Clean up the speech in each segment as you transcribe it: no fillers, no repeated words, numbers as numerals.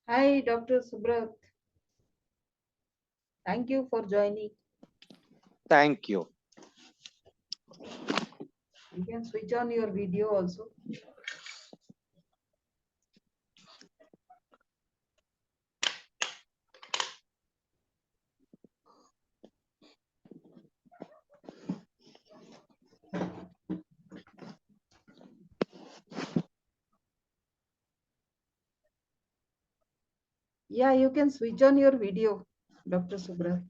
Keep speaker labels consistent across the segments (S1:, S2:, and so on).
S1: Hi, Dr. Subrat. Thank you for joining.
S2: Thank you.
S1: You can switch on your video also. Yeah, you can switch on your video, Dr. Subrat.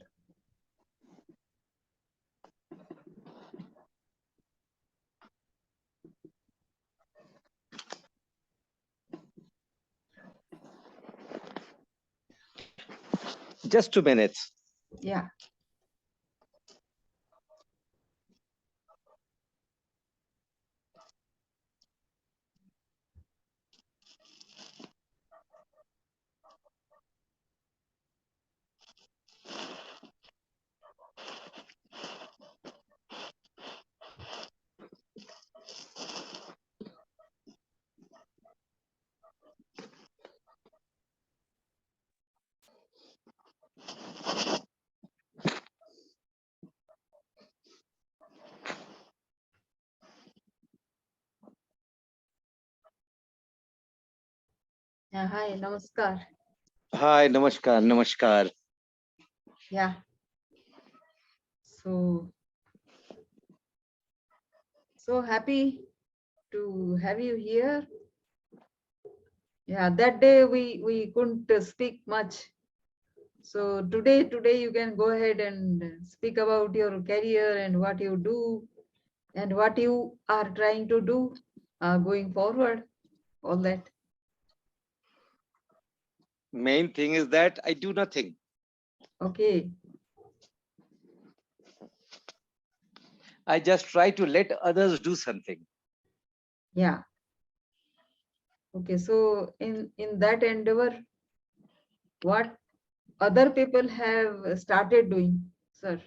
S2: Just 2 minutes.
S1: Yeah. Yeah, hi, namaskar.
S2: Hi, namaskar, namaskar.
S1: Yeah. So happy to have you here. Yeah, that day we couldn't speak much. So today you can go ahead and speak about your career and what you do and what you are trying to do going forward. All that.
S2: Main thing is that I do nothing.
S1: Okay.
S2: I just try to let others do something.
S1: Yeah. Okay. So in that endeavor, what other people have started doing, sir?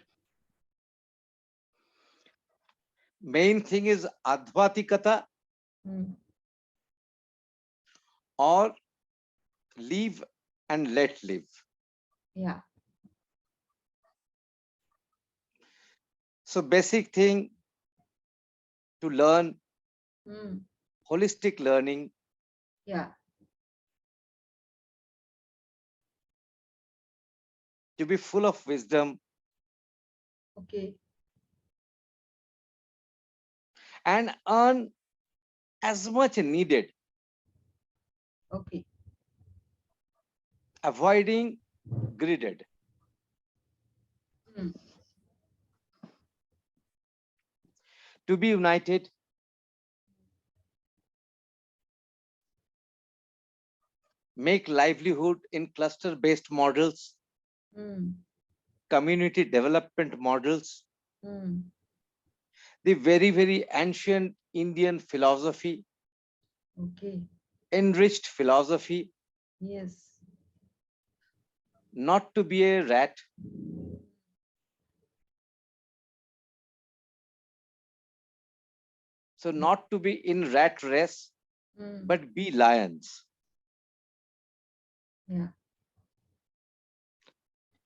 S2: Main thing is advatikata
S1: Hmm.
S2: or leave and let live.
S1: Yeah.
S2: So basic thing to learn,
S1: Hmm.
S2: holistic learning,
S1: Yeah.
S2: to be full of wisdom
S1: Okay.
S2: and earn as much needed,
S1: Okay.
S2: avoiding greeded.
S1: Hmm.
S2: To be united, make livelihood in cluster-based models,
S1: Hmm.
S2: community development models,
S1: Hmm.
S2: the very, very ancient Indian philosophy,
S1: Okay.
S2: enriched philosophy,
S1: Yes.
S2: not to be a rat, so not to be in rat race,
S1: Hmm.
S2: but be lions,
S1: Yeah.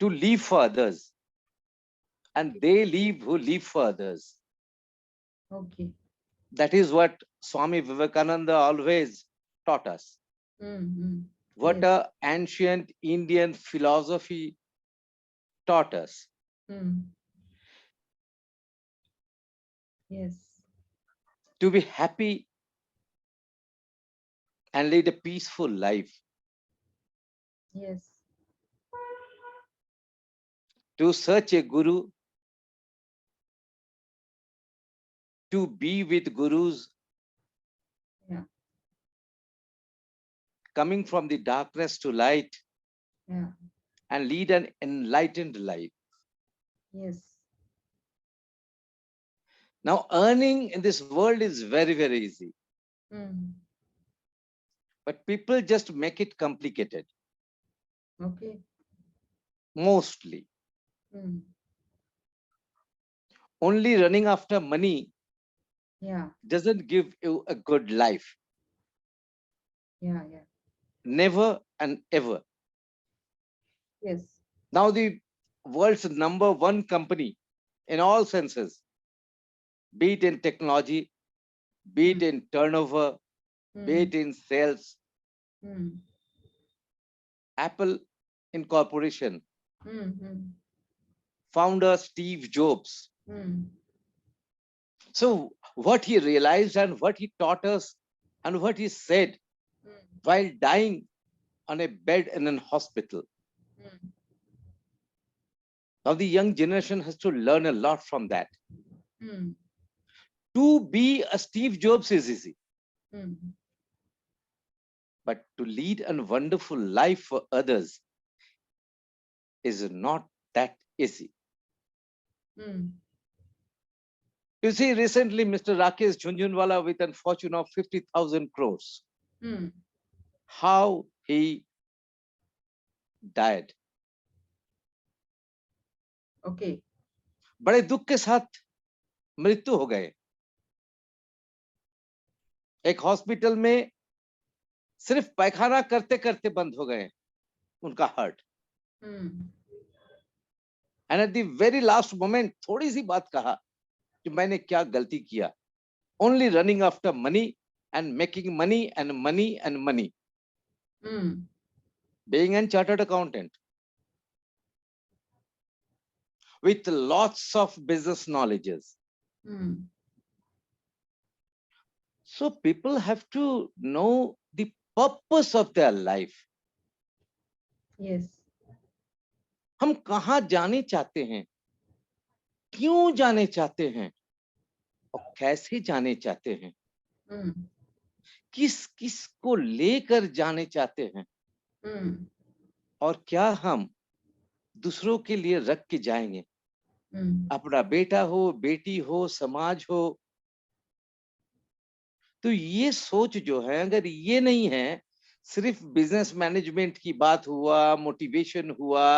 S2: to live for others, and
S1: Okay.
S2: they live who live for others.
S1: Okay.
S2: That is what Swami Vivekananda always taught us.
S1: Hmm. Hmm.
S2: What
S1: Yes.
S2: a ancient Indian philosophy taught us.
S1: Hmm. Yes.
S2: To be happy and lead a peaceful life,
S1: Yes.
S2: to search a guru, to be with gurus,
S1: Yeah.
S2: coming from the darkness to light,
S1: Yeah.
S2: and lead an enlightened life.
S1: Yes.
S2: Now, earning in this world is very, very easy,
S1: Hmm.
S2: but people just make it complicated,
S1: Okay.
S2: mostly.
S1: Hmm.
S2: Only running after money
S1: Yeah.
S2: doesn't give you a good life.
S1: Yeah. Yeah.
S2: never and ever.
S1: Yes.
S2: Now the world's number one company in all senses, be it in technology, be it in turnover, be it in sales,
S1: Mm.
S2: Apple Incorporation,
S1: Mm.
S2: founder Steve Jobs.
S1: Mm.
S2: So what he realized and what he taught us and what he said
S1: Mm.
S2: while dying on a bed in an hospital.
S1: Mm.
S2: Now the young generation has to learn a lot from that.
S1: Mm.
S2: To be a Steve Jobs is easy,
S1: Mm.
S2: but to lead a wonderful life for others is not that easy.
S1: Mm.
S2: You see, recently Mr. Rakesh Jhunjhunwala with a fortune of 50,000 crores,
S1: Mm.
S2: how he died.
S1: Okay.
S2: बड़े दुख के साथ मृत्यु हो गए. एक hospital में सिर्फ पैखाना करते करते बंद हो गए उनका heart.
S1: Mm.
S2: And at the very last moment थोड़ी सी बात कहा कि मैंने क्या गलती किया. Only running after money and making money and money and money.
S1: Mm.
S2: Being a chartered accountant with lots of business knowledges.
S1: Mm.
S2: So people have to know the purpose of their life.
S1: Yes.
S2: हम कहाँ जाने चाहते हैं, क्यों जाने चाहते हैं और कैसे जाने चाहते हैं,
S1: Mm.
S2: किस किस को लेकर जाने चाहते हैं
S1: Mm.
S2: और क्या हम दूसरों के लिए रख के जाएंगे.
S1: Mm.
S2: अपना बेटा हो, बेटी हो, समाज हो. तो ये सोच जो है, अगर ये नहीं है, सिर्फ बिजनेस मैनेजमेंट की बात हुआ, मोटिवेशन हुआ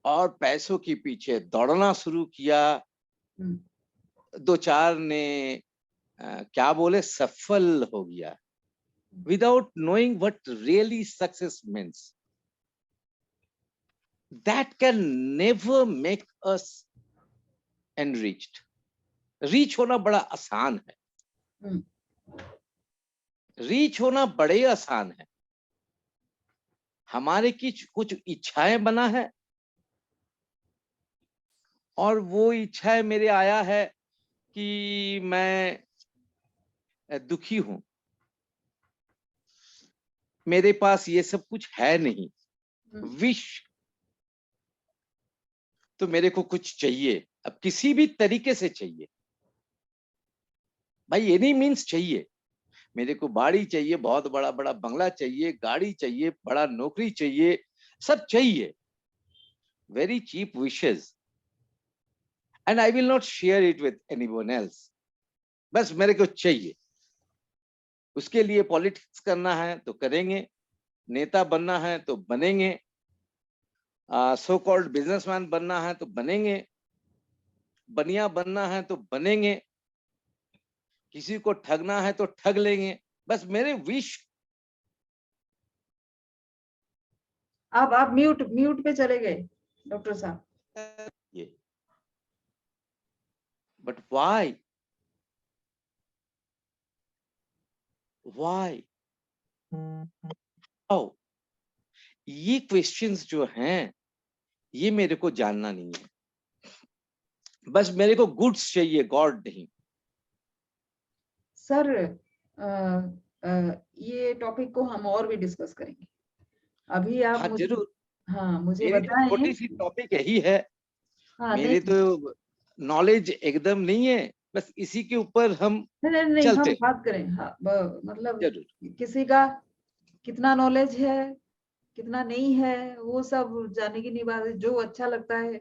S2: और पैसों के पीछे दौड़ना शुरू किया,
S1: Mm.
S2: दो चार ने क्या बोले सफल हो गया, without knowing what really success means. That can never make us enriched. Reach होना बड़ा आसान है.
S1: Mm.
S2: रीच होना बड़े आसान है. हमारे की कुछ इच्छाएं बना है और वो इच्छाएं मेरे आया है कि मैं दुखी हूं, मेरे पास ये सब कुछ है नहीं. विश तो मेरे को कुछ चाहिए, अब किसी भी तरीके से चाहिए. भाई एनी मीन्स चाहिए. मेरे को बाड़ी चाहिए, बहुत बड़ा बड़ा बंगला चाहिए, गाड़ी चाहिए, बड़ा नौकरी चाहिए, सब चाहिए. Very cheap wishes and I will not share it with anyone else. बस मेरे को चाहिए. उसके लिए पॉलिटिक्स करना है तो करेंगे, नेता बनना है तो बनेंगे, सो कॉल्ड बिजनेसमैन बनना है तो बनेंगे, बनिया बनना है तो बनेंगे, किसी को ठगना है तो ठग लेंगे. बस मेरे विश.
S1: आप म्यूट म्यूट पे चले गए डॉक्टर साहब.
S2: ये बट व्हाई हाउ, ये क्वेश्चंस जो हैं ये मेरे को जानना नहीं है. बस मेरे को गुड्स चाहिए, गॉड नहीं.
S1: सर ये टॉपिक को हम और भी डिस्कस करेंगे. अभी आप
S2: हाँ
S1: मुझे,
S2: जरूर.
S1: हाँ मुझे
S2: मेरी तो
S1: बताएं.
S2: छोटी सी टॉपिक यही है.
S1: हाँ
S2: मेरे
S1: नहीं
S2: तो नॉलेज एकदम नहीं है, बस इसी के ऊपर हम
S1: नहीं नहीं हम
S2: चलते.
S1: बात करें. हाँ मतलब
S2: जरूर.
S1: किसी का कितना नॉलेज है कितना नहीं है वो सब जानने की नहीं बात है. जो अच्छा लगता है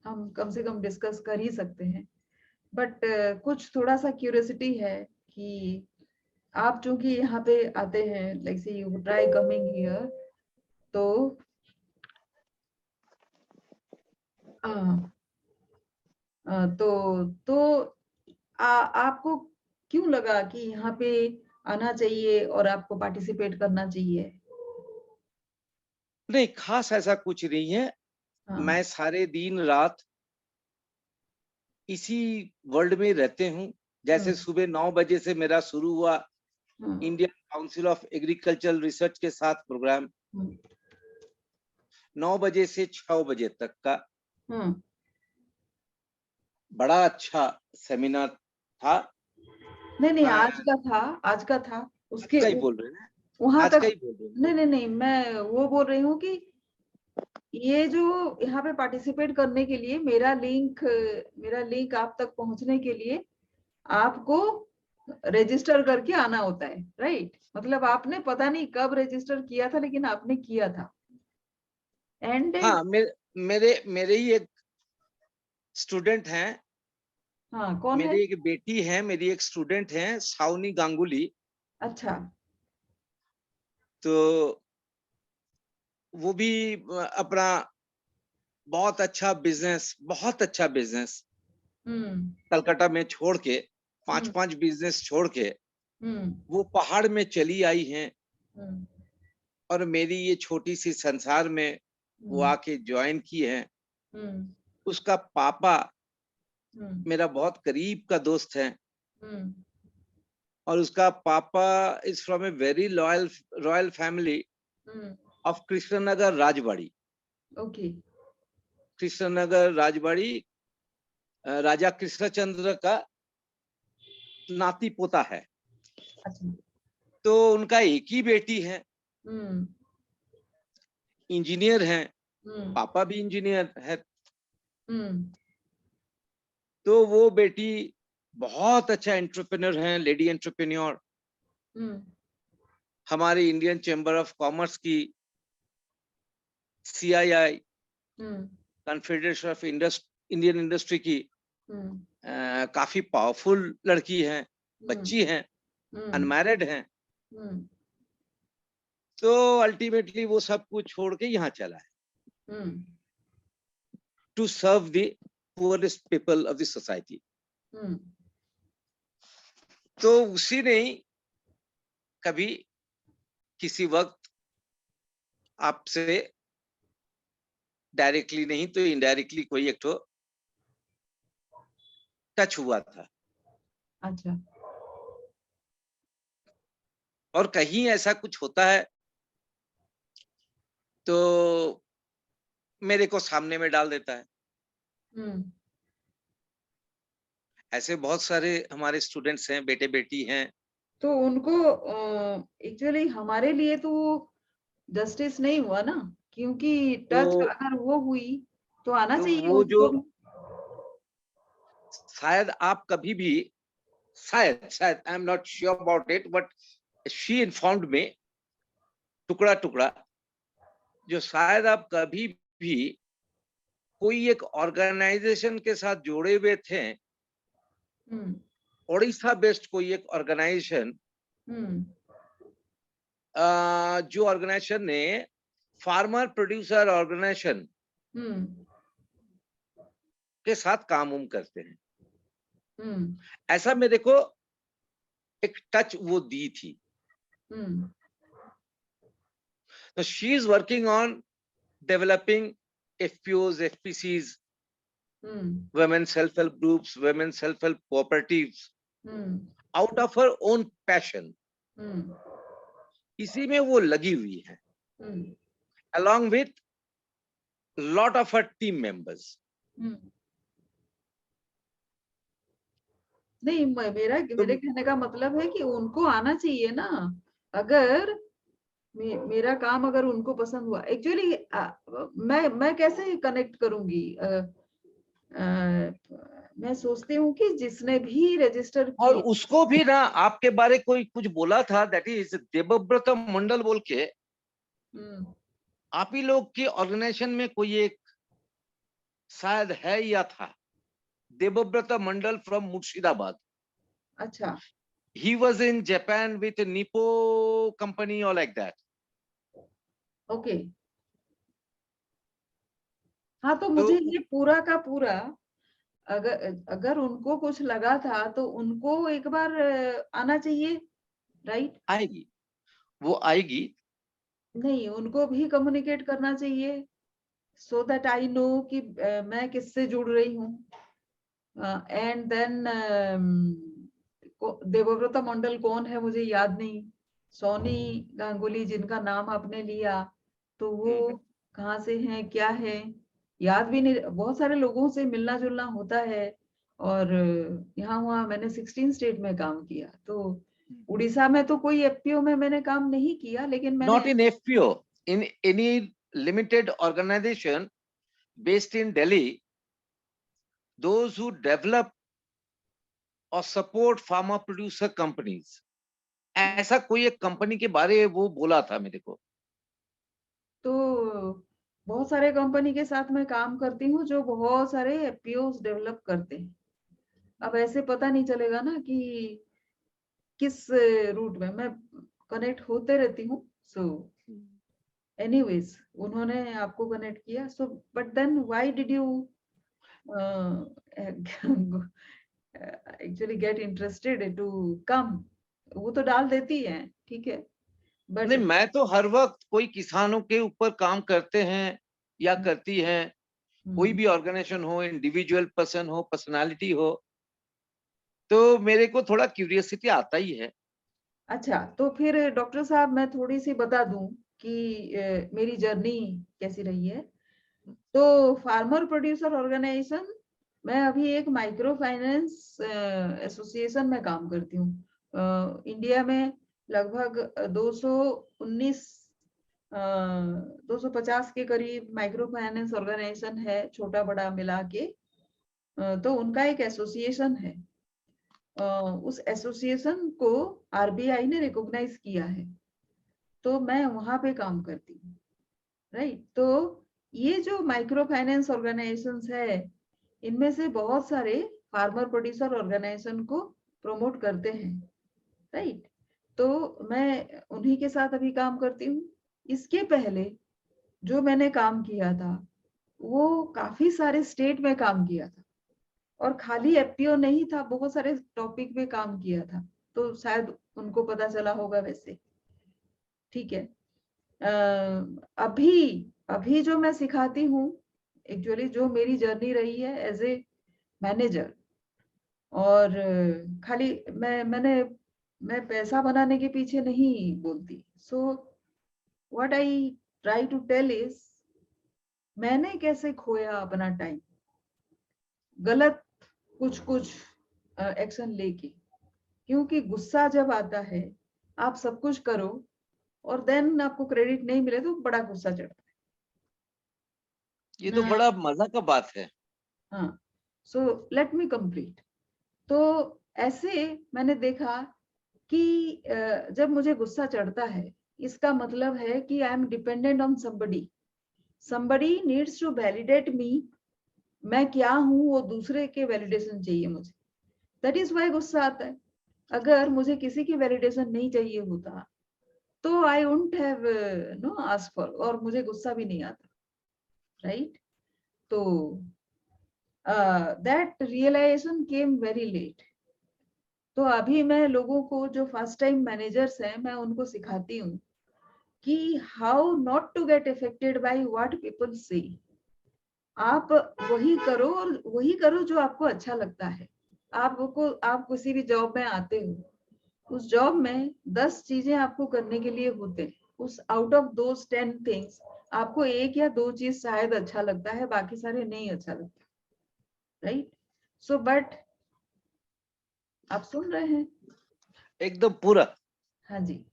S1: हम कम से कम डिस्कस कर ही सकते हैं. बट कुछ थोड़ा सा क्यूरियोसिटी है कि आप चूंकि यहाँ पे आते हैं, लाइक से यू ट्राई कमिंग हियर, तो आपको क्यों लगा कि यहाँ पे आना चाहिए और आपको पार्टिसिपेट करना चाहिए?
S2: नहीं, खास ऐसा कुछ नहीं है।
S1: हाँ,
S2: मैं सारे दिन रात इसी वर्ल्ड में रहते हूँ। जैसे सुबह 9 बजे से मेरा शुरू हुआ Indian council of agricultural research के साथ प्रोग्राम, 9 बजे से 6 बजे तक का बड़ा अच्छा सेमिनार था।
S1: नहीं,
S2: मैं
S1: आज का था
S2: आज
S1: उसके
S2: का ही बोल रहे हैं,
S1: वहां
S2: आज
S1: तक।
S2: का ही बोल रहे हैं।
S1: नहीं, मैं वो बोल रही हूँ कि ये जो यहाँ पे पार्टिसिपेट करने के लिए मेरा लिंक आप तक पहुंचने के लिए आपको रजिस्टर करके आना होता है, राइट? मतलब आपने पता नहीं कब रजिस्टर किया था, लेकिन आपने किया था। एंड
S2: हाँ, मेरे मेरे ही एक स्टूडेंट हैं,
S1: हाँ, कौन है?
S2: मेरी एक बेटी है, मेरी एक स्टूडेंट है सावनी गांगुली।
S1: अच्छा।
S2: तो वो भी अपना बहुत अच्छा बिजनेस
S1: हम्म
S2: कलकत्ता में छोड़ के, पांच
S1: हम्म
S2: पांच बिजनेस छोड़ के
S1: हम्म
S2: वो पहाड़ में चली आई हैं।
S1: हम्म
S2: और मेरी ये छोटी सी संसार में वो
S1: हम्म
S2: आके ज्वाइन की है।
S1: हम्म
S2: उसका पापा
S1: हम्म
S2: मेरा बहुत करीब का दोस्त है,
S1: हम्म
S2: और उसका पापा is from a very loyal royal family
S1: hmm
S2: of Krishnanagar Rajwadi.
S1: Okay.
S2: Krishnanagar Rajwadi राजा कृष्णचंद्र का नाती पोता है।
S1: अच्छा।
S2: तो उनका एक ही बेटी है,
S1: हम्म
S2: इंजीनियर हैं,
S1: हम्म
S2: पापा भी इंजीनियर है।
S1: हम्म
S2: तो वो बेटी बहुत अच्छा एंटरप्रेन्योर है, लेडी एंटरप्रेन्योर।
S1: हम्म
S2: हमारे इंडियन चैम्बर ऑफ कॉमर्स की, CII
S1: hmm
S2: confederation of Indian industry की
S1: हम्म
S2: काफी पावरफुल लड़की है,
S1: हम्म
S2: बच्ची है,
S1: हम्म
S2: अनमैरिड है।
S1: हम्म
S2: तो अल्टीमेटली वो सब कुछ छोड़ के यहाँ चला है
S1: hmm
S2: to serve the poorest people of the society.
S1: Hmm
S2: तो उसी ने ही कभी किसी वक्त आपसे डायरेक्टली नहीं तो इनडायरेक्टली कोई एक तो टच हुआ था।
S1: अच्छा।
S2: और कहीं ऐसा कुछ होता है तो मेरे को सामने में डाल देता है।
S1: हम्म
S2: ऐसे बहुत सारे हमारे स्टूडेंट्स हैं, बेटे बेटी हैं।
S1: तो उनको एक्चुअली हमारे लिए तो जस्टिस नहीं हुआ ना, क्योंकि टच
S2: तो
S1: अगर वो हुई तो आना चाहिए
S2: वो जो
S1: उनको भी।
S2: शायद आप कभी भी, शायद शायद I am not sure about it, but she informed में टुकड़ा टुकड़ा, जो शायद आप कभी भी कोई एक ऑर्गेनाइजेशन के साथ जुड़े हुए थे,
S1: हम्म
S2: ओडिशा बेस्ड कोई एक ऑर्गेनाइजेशन,
S1: हम्म
S2: जो ऑर्गेनाइजेशन ने फार्मर प्रोड्यूसर ऑर्गेनाइजेशन
S1: हम्म
S2: के साथ काम उम करते हैं,
S1: हम्म
S2: ऐसा मेरे को एक टच वो दी थी।
S1: हम्म
S2: तो she is working on developing FPOs, FPCs,
S1: hmm
S2: women self-help groups, women self-help cooperatives,
S1: hmm
S2: out of her own passion।
S1: हम्म
S2: इसी में वो लगी हुई है,
S1: हम्म
S2: along with lot of her team members।
S1: हम्म। नहीं,
S2: तो
S1: मेरे कहने का मतलब है कि उनको आना चाहिए ना। अगर मेरा काम अगर उनको पसंद हुआ, एक्चुअली मैं कैसे कनेक्ट करूंगी? मैं सोचती हूँ कि जिसने भी रजिस्टर
S2: और
S1: किए।
S2: उसको भी ना आपके बारे कोई कुछ बोला था, दैट इज देवव्रत मंडल बोल के।
S1: हम्म
S2: आप ही लोग की ऑर्गेनाइजेशन में कोई एक शायद है या था, देवव्रत मंडल फ्रॉम मुर्शिदाबाद।
S1: अच्छा।
S2: He was in Japan with Nippo company or like that।
S1: Okay. हाँ, तो
S2: तो
S1: मुझे ये पूरा का पूरा, अगर अगर उनको कुछ लगा था तो उनको एक बार आना चाहिए, राइट?
S2: आएगी, वो आएगी।
S1: नहीं, उनको भी कम्युनिकेट करना चाहिए, सो दैट आई नो कि मैं किससे जुड़ रही हूँ। एंड देन देवव्रत मंडल कौन है मुझे याद नहीं, सोनी गांगुली जिनका नाम आपने लिया, तो वो कहाँ से हैं, क्या है, याद भी नहीं। बहुत सारे लोगों से मिलना जुलना होता है, और यहाँ वहाँ मैंने 16 स्टेट में काम किया। तो उड़ीसा में तो कोई एफपीओ में मैंने काम नहीं किया, लेकिन मैंने
S2: Not in FPO, in any limited organization based in Delhi, those who develop or support pharma producer companies, ऐसा कोई एक कंपनी के बारे वो बोला था मेरे को।
S1: तो बहुत सारे कंपनी के साथ मैं काम करती हूँ जो बहुत सारे एफपीओ डेवलप करते हैं। अब ऐसे पता नहीं चलेगा ना कि किस रूट में मैं कनेक्ट होते रहती हूँ। सो एनीवेज, उन्होंने आपको कनेक्ट किया, so but then why did you actually get interested to come? वो तो डाल देती है, ठीक है, बट
S2: नहीं, मैं तो हर वक्त कोई किसानों के ऊपर काम करते हैं या करती हैं, कोई भी ऑर्गेनाइजेशन हो, इंडिविजुअल पर्सन हो, पर्सनालिटी हो, तो मेरे को थोड़ा क्यूरियोसिटी आता ही है।
S1: अच्छा, तो फिर डॉक्टर साहब मैं थोड़ी सी बता दूं कि मेरी जर्नी कैसी रही है। तो फार्मर प्रोड्यूसर ऑर्गेनाइजेशन, मैं अभी एक माइक्रो फाइनेंस एसोसिएशन में काम करती हूँ। इंडिया में लगभग 219 250 के करीब माइक्रो फाइनेंस ऑर्गेनाइजेशन है, छोटा बड़ा मिला के। तो उनका एक एसोसिएशन है। उस एसोसिएशन को आरबीआई ने रिकॉग्नाइज किया है, तो मैं वहां पे काम करती हूँ, राइट। तो ये जो माइक्रो फाइनेंस ऑर्गेनाइजेशंस है, इनमें से बहुत सारे फार्मर प्रोड्यूसर ऑर्गेनाइजेशन को प्रमोट करते हैं, राइट। तो मैं उन्हीं के साथ अभी काम करती हूँ। इसके पहले जो मैंने काम किया था, वो काफी सारे स्टेट में काम किया था, और खाली एफपीओ नहीं था, बहुत सारे टॉपिक पे काम किया था, तो शायद उनको पता चला होगा वैसे, ठीक है। अभी अभी जो मैं सिखाती हूँ, एक्चुअली जो मेरी जर्नी रही है एज ए मैनेजर, और खाली मैं पैसा बनाने के पीछे नहीं बोलती। So what I try to tell is, मैंने कैसे खोया अपना टाइम गलत कुछ कुछ एक्शन लेके, क्योंकि गुस्सा जब आता है, आप सब कुछ करो और देन आपको क्रेडिट नहीं मिले तो बड़ा गुस्सा चढ़ता
S2: ये तो
S1: है।
S2: बड़ा मजा का बात है।
S1: हाँ, सो लेट मी कंप्लीट। तो ऐसे मैंने देखा कि जब मुझे गुस्सा चढ़ता है, इसका मतलब है कि I am dependent on somebody, somebody needs to validate me। मैं क्या हूं वो दूसरे के वैलिडेशन चाहिए मुझे, दैट इज वाई गुस्सा आता है। अगर मुझे किसी की वैलिडेशन नहीं चाहिए होता तो I wouldn't have no ask for, और मुझे गुस्सा भी नहीं आता, राइट। तो that realization came very late. तो अभी मैं लोगों को जो फर्स्ट टाइम मैनेजर्स हैं, मैं उनको सिखाती हूँ कि how not to get affected by what people say. आप वही करो, और वही करो जो आपको अच्छा लगता है। आप किसी भी जॉब में आते हो, उस जॉब में 10 चीजें आपको करने के लिए होते हैं, उस आउट ऑफ दोस 10 थिंग्स आपको एक या दो चीज शायद अच्छा लगता है, बाकी सारे नहीं अच्छा लगता, राइट। सो बट आप सुन रहे हैं?
S2: एकदम पूरा।
S1: हाँ जी।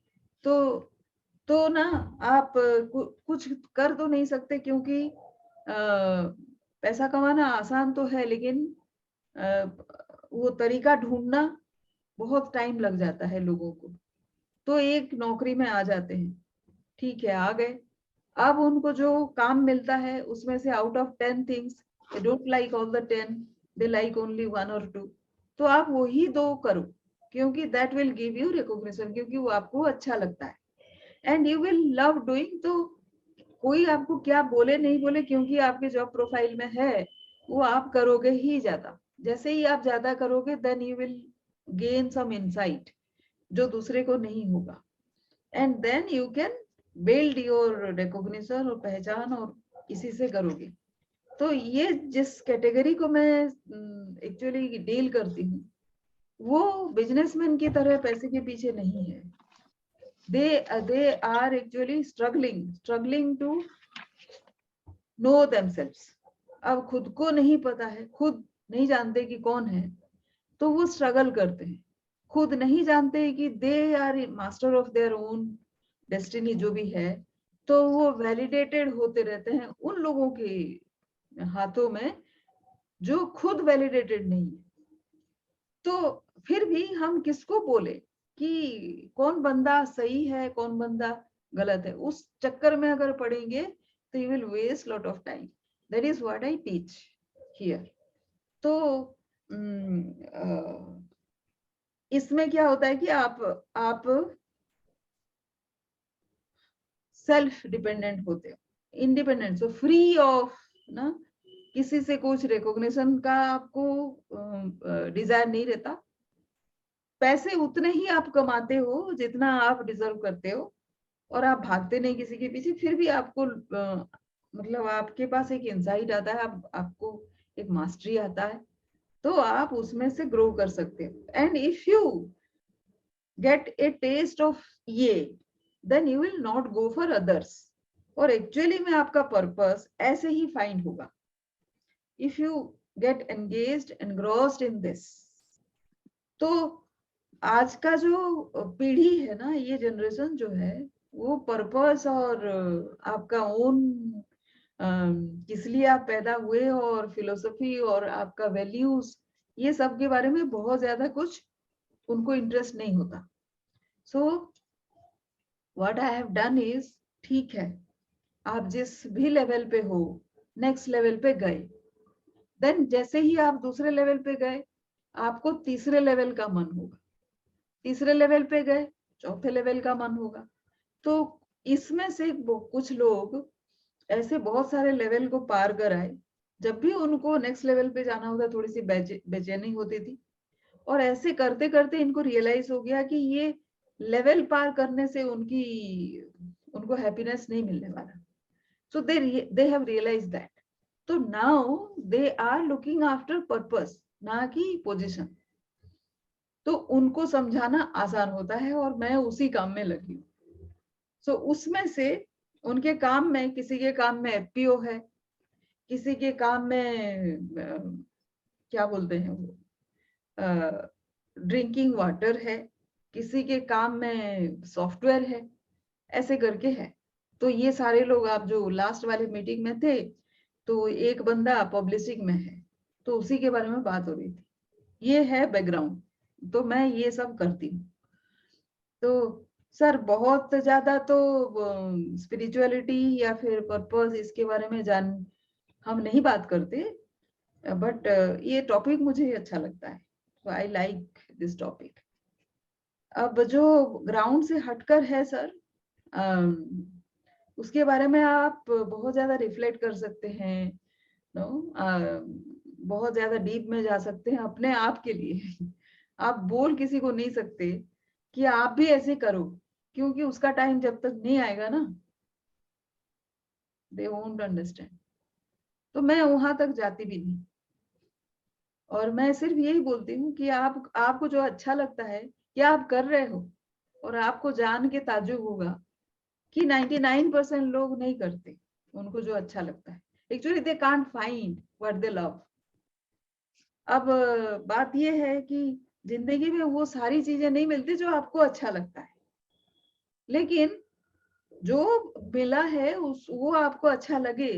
S1: तो ना, आप कुछ कर तो नहीं सकते, क्योंकि पैसा कमाना आसान तो है, लेकिन वो तरीका ढूंढना बहुत टाइम लग जाता है लोगों को। तो एक नौकरी में आ जाते हैं, ठीक है, आ गए। अब उनको जो काम मिलता है उसमें से out of 10 things, they don't like all the 10, they like only 1 और 2। तो आप वही 2 करो, क्योंकि that will give you recognition, क्योंकि वो आपको अच्छा लगता है and you will love doing. तो कोई आपको क्या बोले नहीं बोले, क्योंकि आपके जॉब प्रोफाइल में है, वो आप करोगे ही ज्यादा। जैसे ही आप ज्यादा करोगे, then you will gain some insight जो दूसरे को नहीं होगा, and then you can build your recognition और पहचान, और इसी से करोगे। तो ये जिस कैटेगरी को मैं एक्चुअली डील करती हूँ, वो बिजनेसमैन की तरह पैसे के पीछे नहीं है। they are actually struggling to know themselves। अब खुद को नहीं पता है, खुद नहीं जानते कि कौन है, तो वो स्ट्रगल करते हैं। खुद नहीं जानते कि they are master of their own destiny जो भी है, तो वो वैलिडेटेड होते रहते हैं उन लोगों के हाथों में जो खुद वैलिडेटेड नहीं है। तो फिर भी हम किसको बोले कि कौन बंदा सही है, कौन बंदा गलत है, उस चक्कर में अगर पढ़ेंगे तो you will waste lot of time. That is what I teach here. तो इसमें क्या होता है कि आप सेल्फ डिपेंडेंट होते हो, इंडिपेंडेंट, सो फ्री ऑफ ना किसी से कुछ रिकॉग्निशन का आपको डिजायर नहीं रहता। पैसे उतने ही आप कमाते हो जितना आप डिजर्व करते हो, और आप भागते नहीं किसी के पीछे। फिर भी आपको मतलब आपके पास एक इंसाइट आता है, आपको एक मास्टरी आता है, तो आप उसमें से ग्रो कर सकते हो। And if you get a test of ये, then you will not go for others. और एक्चुअली में आपका पर्पस ऐसे ही फाइंड होगा if you get engaged engrossed in this. तो आज का जो पीढ़ी है ना, ये जनरेशन जो है, वो पर्पस और आपका ओन किस लिए आप पैदा हुए और फिलोसफी और आपका वैल्यूज, ये सब के बारे में बहुत ज्यादा कुछ उनको इंटरेस्ट नहीं होता। सो what I have done is, ठीक है, आप जिस भी लेवल पे हो, नेक्स्ट लेवल पे गए, देन जैसे ही आप दूसरे लेवल पे गए, आपको तीसरे लेवल का मन होगा, तीसरे लेवल पे गए, चौथे लेवल का मन होगा। तो इसमें से कुछ लोग ऐसे बहुत सारे लेवल को पार कर आए। जब भी उनको नेक्स्ट लेवल पे जाना होता, थोड़ी सी बेचैनी होती थी, और ऐसे करते करते इनको रियलाइज हो गया कि ये लेवल पार करने से उनको हैप्पीनेस नहीं मिलने वाला। So they have realise that. तो now they are looking after purpose, ना कि पोजीशन। तो उनको समझाना आसान होता है, और मैं उसी काम में लगी हूँ। सो उसमें से उनके काम में, किसी के काम में एफपीओ है, किसी के काम में क्या बोलते हैं वो, ड्रिंकिंग वाटर है, किसी के काम में सॉफ्टवेयर है, ऐसे करके है। तो ये सारे लोग, आप जो लास्ट वाले मीटिंग में थे, तो एक बंदा पब्लिशिंग में है, तो उसी के बारे में बात हो रही थी। ये है बैकग्राउंड, तो मैं ये सब करती हूँ। तो सर बहुत ज्यादा तो स्पिरिचुअलिटी या फिर पर्पस, इसके बारे में हम नहीं बात करते, बट ये टॉपिक मुझे अच्छा लगता है, तो आई लाइक दिस टॉपिक। अब जो ग्राउंड से हटकर है सर, उसके बारे में आप बहुत ज्यादा रिफ्लेक्ट कर सकते हैं, नो, बहुत ज्यादा डीप में जा सकते हैं अपने आप के लिए। आप बोल किसी को नहीं सकते कि आप भी ऐसे करो, क्योंकि उसका टाइम जब तक नहीं आएगा ना, दे वोंट अंडरस्टैंड। तो मैं वहां तक जाती भी नहीं, और मैं सिर्फ यही बोलती हूँ कि आपको जो अच्छा लगता है, क्या आप कर रहे हो, और आपको जान के ताज्जुब होगा कि 99% लोग नहीं करते उनको जो अच्छा लगता है। Actually they can't find what they love. अब बात यह है कि जिंदगी में वो सारी चीजें नहीं मिलती जो आपको अच्छा लगता है, लेकिन जो मिला है वो आपको अच्छा लगे,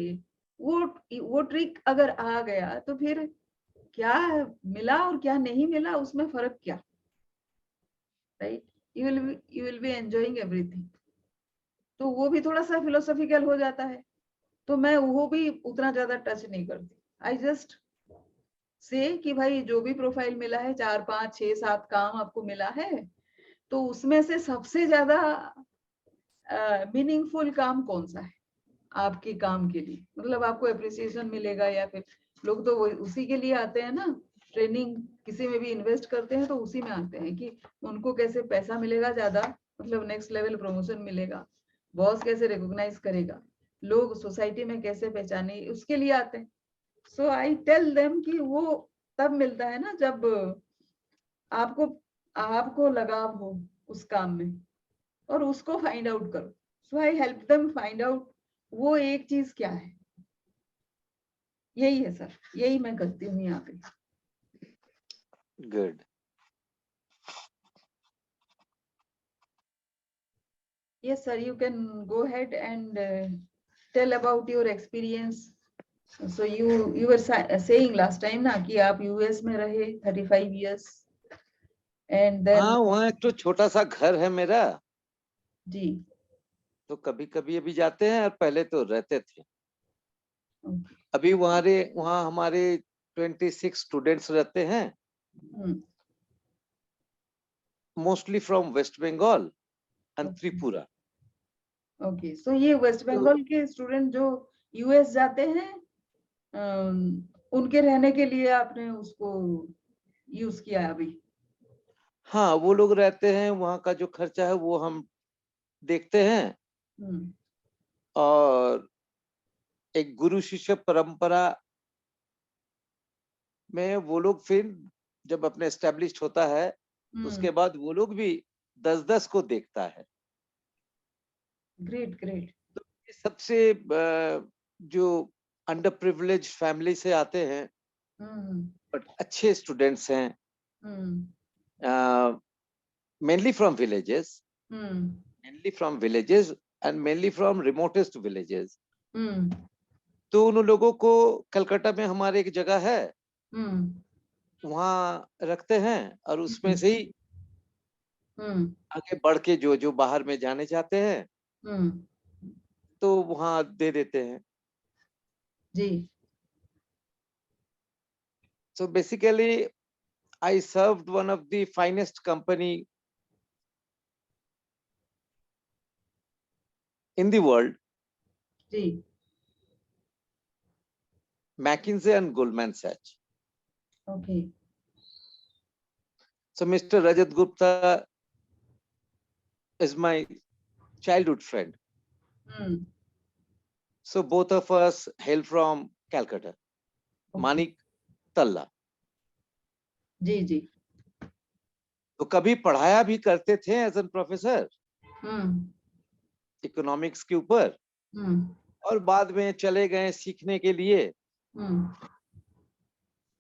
S1: वो ट्रिक अगर आ गया, तो फिर क्या मिला और क्या नहीं मिला, उसमें फर्क क्या, right? You will be enjoying everything. तो वो भी थोड़ा सा फिलोसॉफिकल हो जाता है, तो मैं वो भी उतना ज्यादा टच नहीं करती। आई जस्ट से कि भाई जो भी प्रोफाइल मिला है, 4 5 6 7 काम आपको मिला है, तो उसमें से सबसे ज्यादा मीनिंगफुल काम कौन सा है आपके काम के लिए, मतलब आपको अप्रिसिएशन मिलेगा, या फिर लोग तो उसी के लिए आते हैं ना, ट्रेनिंग किसी में भी इन्वेस्ट करते हैं तो उसी में आते हैं कि उनको कैसे पैसा मिलेगा ज्यादा, मतलब नेक्स्ट लेवल प्रमोशन मिलेगा। बॉस कैसे रिकॉग्नाइज करेगा, लोग सोसाइटी में कैसे पहचाने, उसके लिए आते हैं। सो आई टेल देम कि वो तब मिलता है ना जब आपको आपको लगाव हो उस काम में, और उसको फाइंड आउट करो। So I help them find out वो एक चीज क्या है। यही है सर, यही मैं करती हूँ यहाँ पे।
S2: Good.
S1: Yes, sir, you can go ahead and tell about your experience. So you were saying last time ना कि आप यूएस में रहे 35 years and then
S2: हाँ, वहाँ एक तो छोटा सा घर है मेरा,
S1: जी
S2: तो कभी कभी अभी जाते हैं, और पहले तो रहते थे।
S1: okay,
S2: अभी वहाँ हमारे 26 स्टूडेंट्स रहते हैं, mostly from West Bengal and
S1: okay,
S2: Tripura.
S1: okay. So ये वेस्ट
S2: तो
S1: बंगाल के स्टूडेंट जो यूएस जाते हैं उनके रहने के लिए आपने उसको यूज किया अभी।
S2: हाँ, वो लोग रहते हैं, वहाँ का जो खर्चा है वो हम देखते हैं।
S1: हम्म,
S2: और एक गुरु शिष्य परंपरा में वो लोग फिर जब अपने एस्टेब्लिश्ड होता है, उसके बाद वो लोग भी 10-10 को देखता है।
S1: Great great.
S2: तो ये सबसे जो अंडर प्रिविलेज फैमिली से आते हैं, बट अच्छे स्टूडेंट्स हैं, mainly from villages, and mainly from remotest villages. तो उन लोगों को कलकत्ता में हमारे एक जगह है, वहाँ रखते हैं, और उसमें से ही आगे बढ़ के जो जो बाहर में जाने चाहते हैं तो वहाँ दे देते हैं।
S1: जी
S2: So basically, I served one of the finest company in the world,
S1: जी
S2: McKinsey and Goldman Sachs.
S1: Okay
S2: So Mr. Rajat Gupta is my childhood friend. So both of us hail from Calcutta, Manik Talla.
S1: जी जी
S2: तो कभी पढ़ाया भी करते थे as an professor economics के ऊपर, और बाद में चले गए सीखने के लिए,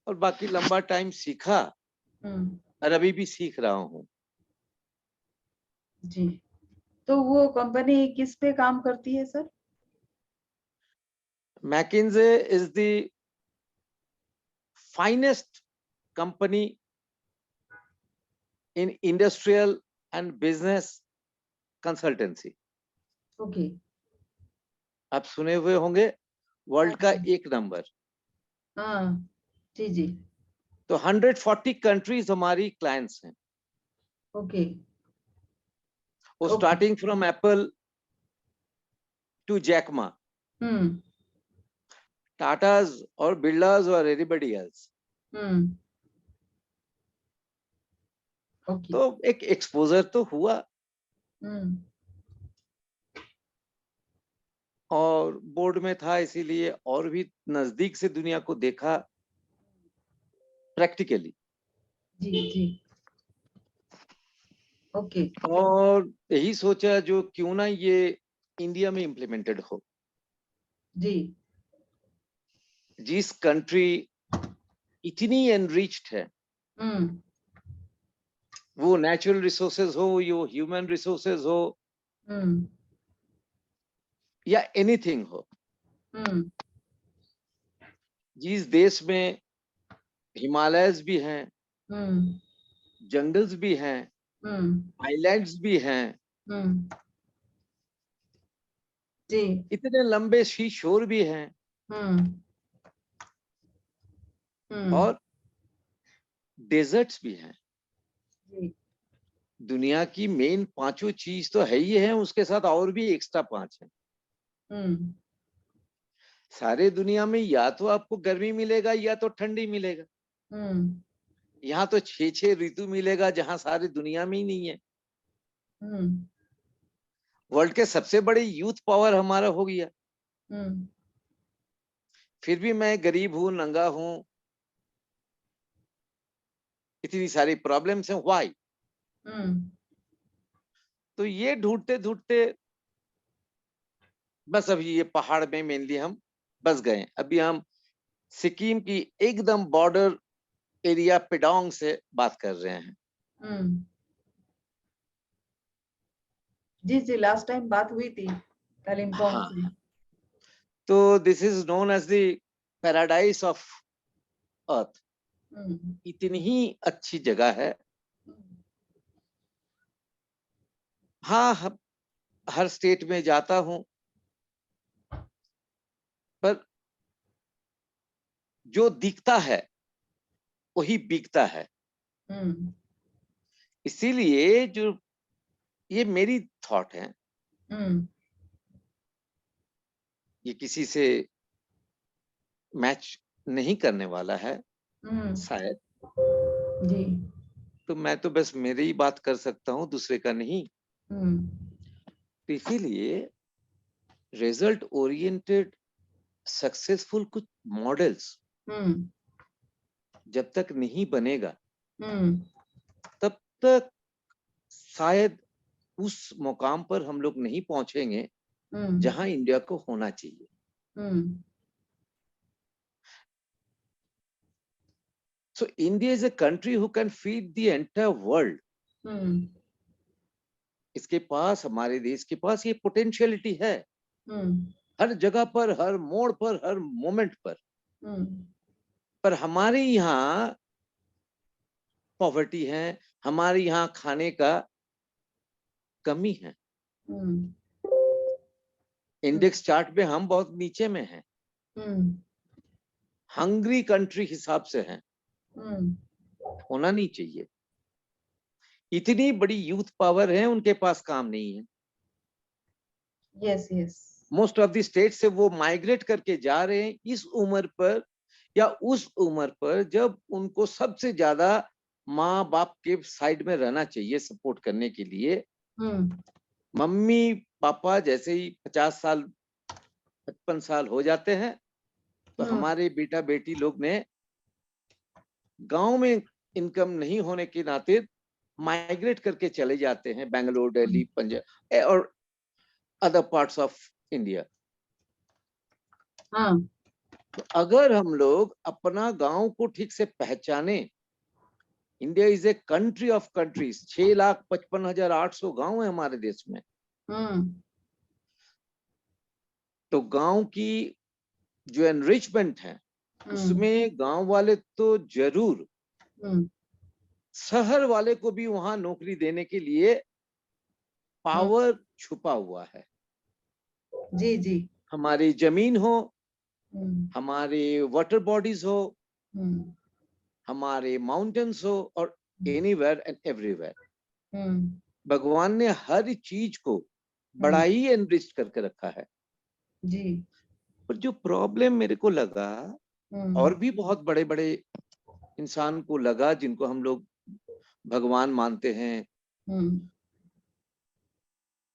S2: और बाकी लंबा टाइम सीखा, और अभी भी सीख रहा हूँ।
S1: जी। तो वो कंपनी किस पे काम करती है sir?
S2: McKinsey is the finest company in industrial and business consultancy.
S1: Okay
S2: आप सुने हुए होंगे, वर्ल्ड का एक नंबर।
S1: हाँ जी जी
S2: तो 140 कंट्रीज हमारी क्लाइंट्स हैं।
S1: ओके
S2: वो
S1: okay
S2: starting from Apple to Jack Ma, Tatas और बिरलाज और एवरीबॉडी एल्स।
S1: ओके
S2: तो एक एक्सपोजर तो हुआ, और बोर्ड में था, इसीलिए और भी नजदीक से दुनिया को देखा प्रैक्टिकली।
S1: जी जी ओके
S2: और यही सोचा जो क्यों ना ये इंडिया में इम्प्लीमेंटेड हो।
S1: जी
S2: जिस कंट्री इतनी एनरिच्ड है, वो नेचुरल रिसोर्सेज हो, यो ह्यूमन रिसोर्सेज हो, या एनीथिंग हो, जिस देश में हिमालयस भी हैं, जंगल्स भी हैं, आइलैंड्स भी हैं,
S1: जी
S2: इतने लंबे सी शोर भी हैं, और डेजर्ट्स भी हैं।
S1: जी
S2: दुनिया की मेन पांचों चीज तो है ही है, उसके साथ और भी एक्स्ट्रा 5 हैं। सारे दुनिया में या तो आपको गर्मी मिलेगा या तो ठंडी मिलेगा। यहाँ तो 6 ऋतु मिलेगा, जहां सारी दुनिया में ही नहीं है। वर्ल्ड के सबसे बड़े यूथ पावर हमारा हो गया,
S1: हम्म,
S2: फिर भी मैं गरीब हूं, नंगा हूं, इतनी सारी प्रॉब्लम्स हैं, व्हाई?
S1: हम्म,
S2: तो ये ढूंढते ढूंढते बस अभी ये पहाड़ में मेनली हम बस गए। अभी हम सिक्किम की एकदम बॉर्डर एरिया पेडोंग से बात कर रहे हैं।
S1: हम्म। जी जी, लास्ट टाइम बात हुई थी कालिम्पोंग
S2: हाँ,
S1: से।
S2: तो this is known as the paradise of earth.
S1: Hmm,
S2: इतनी ही अच्छी जगह है।
S1: हम्म,
S2: हाँ, हर स्टेट में जाता हूं, पर जो दिखता है वही बिकता है।
S1: हम्म,
S2: इसीलिए जो ये मेरी थॉट है,
S1: हम्म,
S2: ये किसी से मैच नहीं करने वाला है
S1: हम्म,
S2: शायद।
S1: जी।
S2: तो मैं तो बस मेरी ही बात कर सकता हूँ, दूसरे का नहीं।
S1: हम्म,
S2: तो इसीलिए रिजल्ट ओरिएंटेड सक्सेसफुल कुछ मॉडल्स
S1: हम्म,
S2: जब तक नहीं बनेगा,
S1: हम्म,
S2: तब तक शायद उस मुकाम पर हम लोग नहीं पहुंचेंगे
S1: हम्म,
S2: जहां इंडिया को होना चाहिए।
S1: Hmm,
S2: so India is a country who can feed the entire world.
S1: Hmm,
S2: इसके पास, हमारे देश के पास ये पोटेंशियलिटी है,
S1: हम्म,
S2: हर जगह पर, हर मोड़ पर, हर मोमेंट पर।
S1: हम्म,
S2: पर हमारे यहाँ पॉवर्टी है, हमारे यहाँ खाने का कमी है।
S1: हम्म,
S2: इंडेक्स चार्ट में हम बहुत नीचे में हैं,
S1: हम्म,
S2: हंग्री कंट्री हिसाब से हैं।
S1: हम्म,
S2: होना नहीं चाहिए। इतनी बड़ी यूथ पावर है, उनके पास काम नहीं है।
S1: Yes yes.
S2: Most of the state से वो माइग्रेट करके जा रहे हैं इस उम्र पर या उस उम्र पर जब उनको सबसे ज्यादा माँ बाप के साइड में रहना चाहिए सपोर्ट करने के लिए।
S1: हम्म,
S2: मम्मी पापा जैसे ही 50 साल 55 साल हो जाते हैं, तो
S1: हम्म,
S2: हमारे बेटा बेटी लोग ने गांव में इनकम नहीं होने के नाते माइग्रेट करके चले जाते हैं बेंगलोर, दिल्ली, पंजाब और अदर पार्ट्स ऑफ इंडिया।
S1: हाँ।
S2: तो अगर हम लोग अपना गांव को ठीक से पहचाने, India is a country of countries, 6,55,800 गांव है हमारे देश में।
S1: हम्म,
S2: तो गांव की जो एनरिचमेंट है,
S1: हम्म,
S2: उसमें गांव वाले तो जरूर,
S1: हम्म,
S2: शहर वाले को भी वहां नौकरी देने के लिए
S1: हम्म,
S2: पावर छुपा हुआ है।
S1: जी जी।
S2: हमारी जमीन हो,
S1: हम्म,
S2: हमारे वाटर बॉडीज हो,
S1: हम्म,
S2: हमारे माउंटेन्स हो, और एनीवेयर एंड एवरीवेयर
S1: हम्म,
S2: भगवान ने हर चीज को बड़ा
S1: हम्म,
S2: ही एनरिच करके रखा है।
S1: जी।
S2: पर जो प्रॉब्लम मेरे को लगा,
S1: हम्म,
S2: और भी बहुत बड़े बड़े इंसान को लगा जिनको हम लोग भगवान मानते हैं,
S1: हम्म,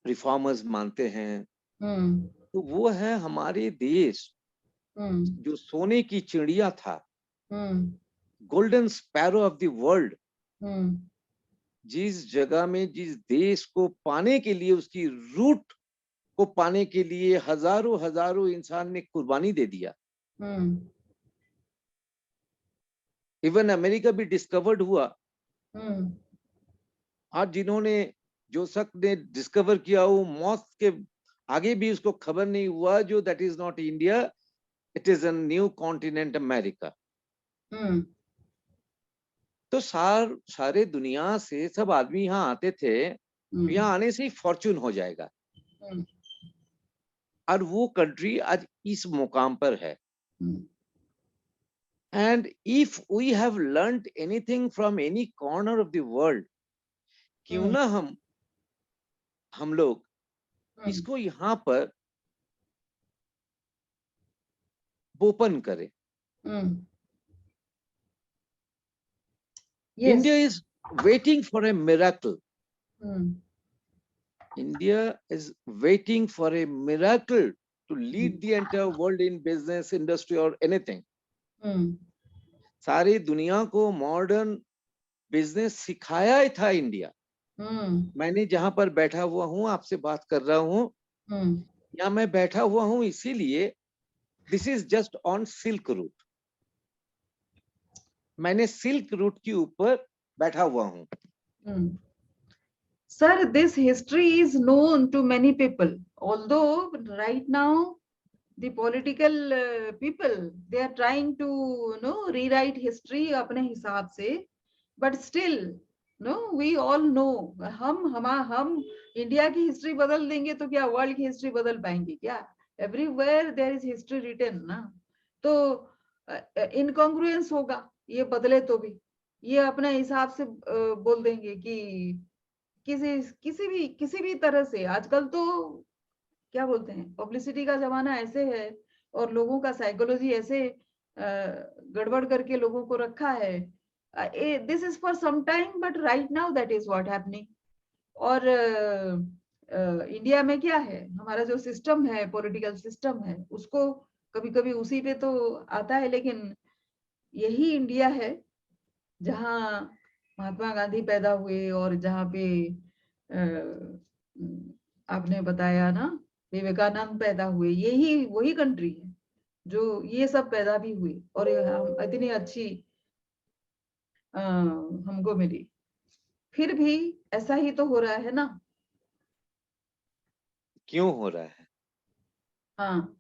S2: रिफॉर्मर्स मानते हैं,
S1: हम्म,
S2: तो वो है हमारे देश
S1: हम्म,
S2: जो सोने की चिड़िया था,
S1: hmm,
S2: golden sparrow of the world.
S1: Hmm,
S2: जिस जगह में, जिस देश को पाने के लिए, उसकी रूट को पाने के लिए हजारों हजारों इंसान ने कुर्बानी दे दिया।
S1: हम्म,
S2: इवन अमेरिका भी डिस्कवर्ड हुआ।
S1: हम्म,
S2: आज जिन्होंने, जो शख्स ने डिस्कवर किया, वो मौत के आगे भी उसको खबर नहीं हुआ जो that is not India, it is a new continent America.
S1: Hmm,
S2: तो सारे दुनिया से सब आदमी यहाँ आते थे,
S1: हम्म,
S2: यहाँ आने से ही फॉर्चून हो जाएगा।
S1: हम्म,
S2: और वो कंट्री आज इस मुकाम पर है।
S1: Hmm,
S2: and if we have learned anything from any corner of the world, क्यों
S1: हम्म,
S2: ना हम लोग
S1: हम्म,
S2: इसको यहाँ पर ओपन करें।
S1: Hmm, yes.
S2: India is waiting for a miracle.
S1: Hmm,
S2: India is waiting for a miracle to lead the entire world in business, industry or anything. सारी दुनिया को मॉडर्न बिजनेस सिखाया ही था इंडिया। मैंने जहां पर बैठा हुआ हूं, आपसे बात कर रहा हूं, या मैं बैठा हुआ हूं इसीलिए this is just on silk route. मैंने सिल्क रूट के ऊपर बैठा हुआ हूं।
S1: Sir, this history is known to many people. Although right now the political people, they are trying to rewrite history अपने हिसाब से, but still we all know, हम इंडिया की हिस्ट्री बदल देंगे तो क्या वर्ल्ड की हिस्ट्री बदल पाएंगे क्या? Everywhere there is history written ना, तो इनकॉन्ग्रुएंस होगा ये बदले तो भी, ये अपने हिसाब से बोल देंगे कि किसी भी तरह से। आजकल तो क्या बोलते हैं, पब्लिसिटी का जमाना ऐसे है और लोगों का साइकोलॉजी ऐसे गड़बड़ करके लोगों को रखा है। This is for some time but right now that is what happening. और इंडिया में क्या है, हमारा जो सिस्टम है, पॉलिटिकल सिस्टम है, उसको कभी कभी उसी पे तो आता है, लेकिन यही इंडिया है जहाँ महात्मा गांधी पैदा हुए और जहाँ पे आपने बताया ना विवेकानंद पैदा हुए, यही वही कंट्री है जो ये सब पैदा भी हुई और हम इतनी अच्छी हमको मिली। फिर भी ऐसा ही तो हो रहा है ना?
S2: क्यों हो रहा है?
S1: हाँ,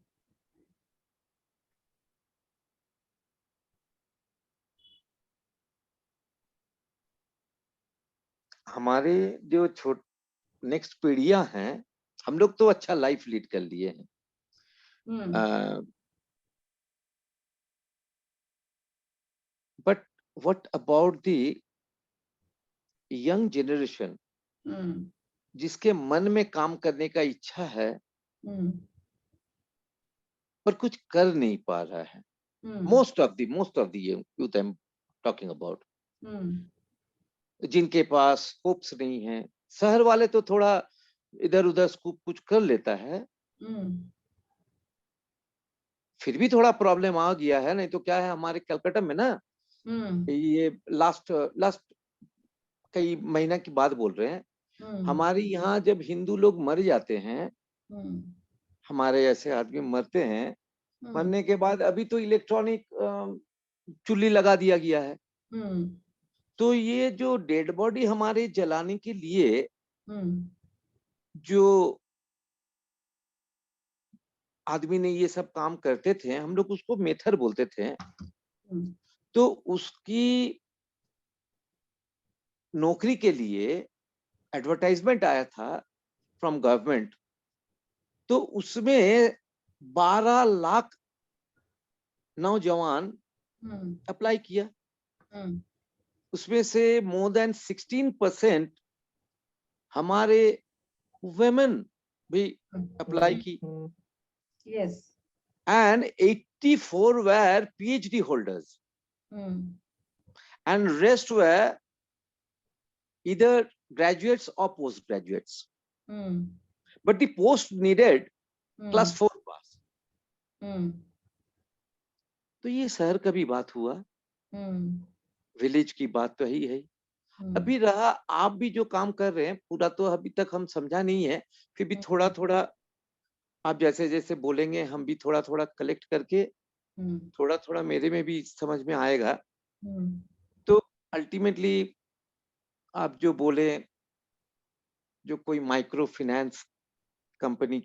S2: हमारे जो नेक्स्ट पीढ़ियां हैं, हम लोग तो अच्छा लाइफ लीड कर लिए हैं, but what about the young generation जिसके मन में काम करने का इच्छा है पर कुछ कर नहीं पा रहा है? Most of the youth I am talking about, जिनके पास स्कोप्स नहीं है। शहर वाले तो थोड़ा इधर उधर स्कूप कुछ कर लेता है, फिर भी थोड़ा प्रॉब्लम आ गया है। नहीं तो क्या है, हमारे कलकत्ता में ना, ये लास्ट कई महीना की बात बोल रहे हैं, हमारे यहाँ जब हिंदू लोग मर जाते हैं, हमारे ऐसे आदमी मरते हैं, मरने के बाद अभी तो इलेक्ट्रॉनिक चुल्ली लगा दिया गया है, तो ये जो डेड बॉडी हमारे जलाने के लिए जो आदमी ने ये सब काम करते थे, हम लोग उसको मेथर बोलते थे, तो उसकी नौकरी के लिए एडवर्टाइजमेंट आया था फ्रॉम गवर्नमेंट, तो उसमें 12 लाख नौजवान अप्लाई किया, उसमें से मोर देन 16% हमारे वुमेन भी अप्लाई की,
S1: yes,
S2: and 84 were PhD holders, and rest were either graduates or postgraduates, but the post needed class 4 pass. तो ये शहर का भी बात हुआ, विलेज की बात तो ही है। अभी रहा, आप भी जो काम कर रहे हैं, पूरा तो अभी तक हम समझा नहीं है, फिर भी थोड़ा थोड़ा आप जैसे जैसे बोलेंगे हम भी थोड़ा थोड़ा कलेक्ट करके थोड़ा थोड़ा मेरे में भी समझ में आएगा। तो अल्टीमेटली आप जो बोले, जो कोई माइक्रो फाइनेंस कंपनी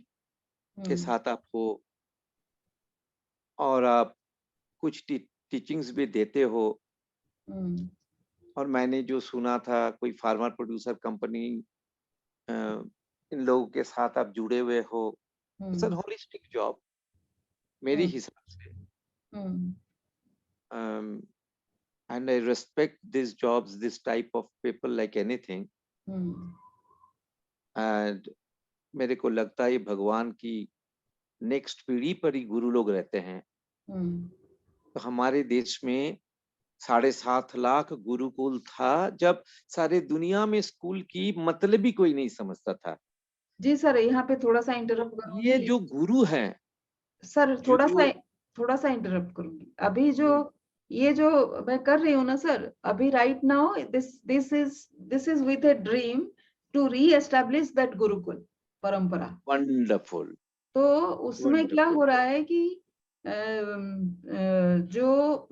S2: के साथ आप हो और आप कुछ टीचिंग्स भी देते हो, और मैंने जो सुना था कोई फार्मर प्रोड्यूसर कंपनी, इन लोगों के साथ आप जुड़े हुए हो, इट्स एन होलिस्टिक जॉब मेरी हिसाब से, and I respect these jobs, this type of people like anything, and मेरे को लगता है भगवान की नेक्स्ट पीढ़ी पर ही गुरु लोग रहते हैं। तो हमारे देश में 7.5 लाख गुरुकुल था, जब सारे दुनिया में स्कूल की मतलब ही कोई नहीं समझता था।
S1: जी सर, यहाँ पे थोड़ा सा इंटरप्ट करूंगी।
S2: ये जो गुरु हैं,
S1: सर
S2: जो
S1: थोड़ा सा इंटरप्ट करूंगी। अभी जो ये जो मैं कर रही हूँ ना सर, अभी right now this is with a dream to reestablish that gurukul परंपरा।
S2: वंडरफुल,
S1: तो उसमें क्या हो
S2: वंडरफुल।
S1: रहा है कि जो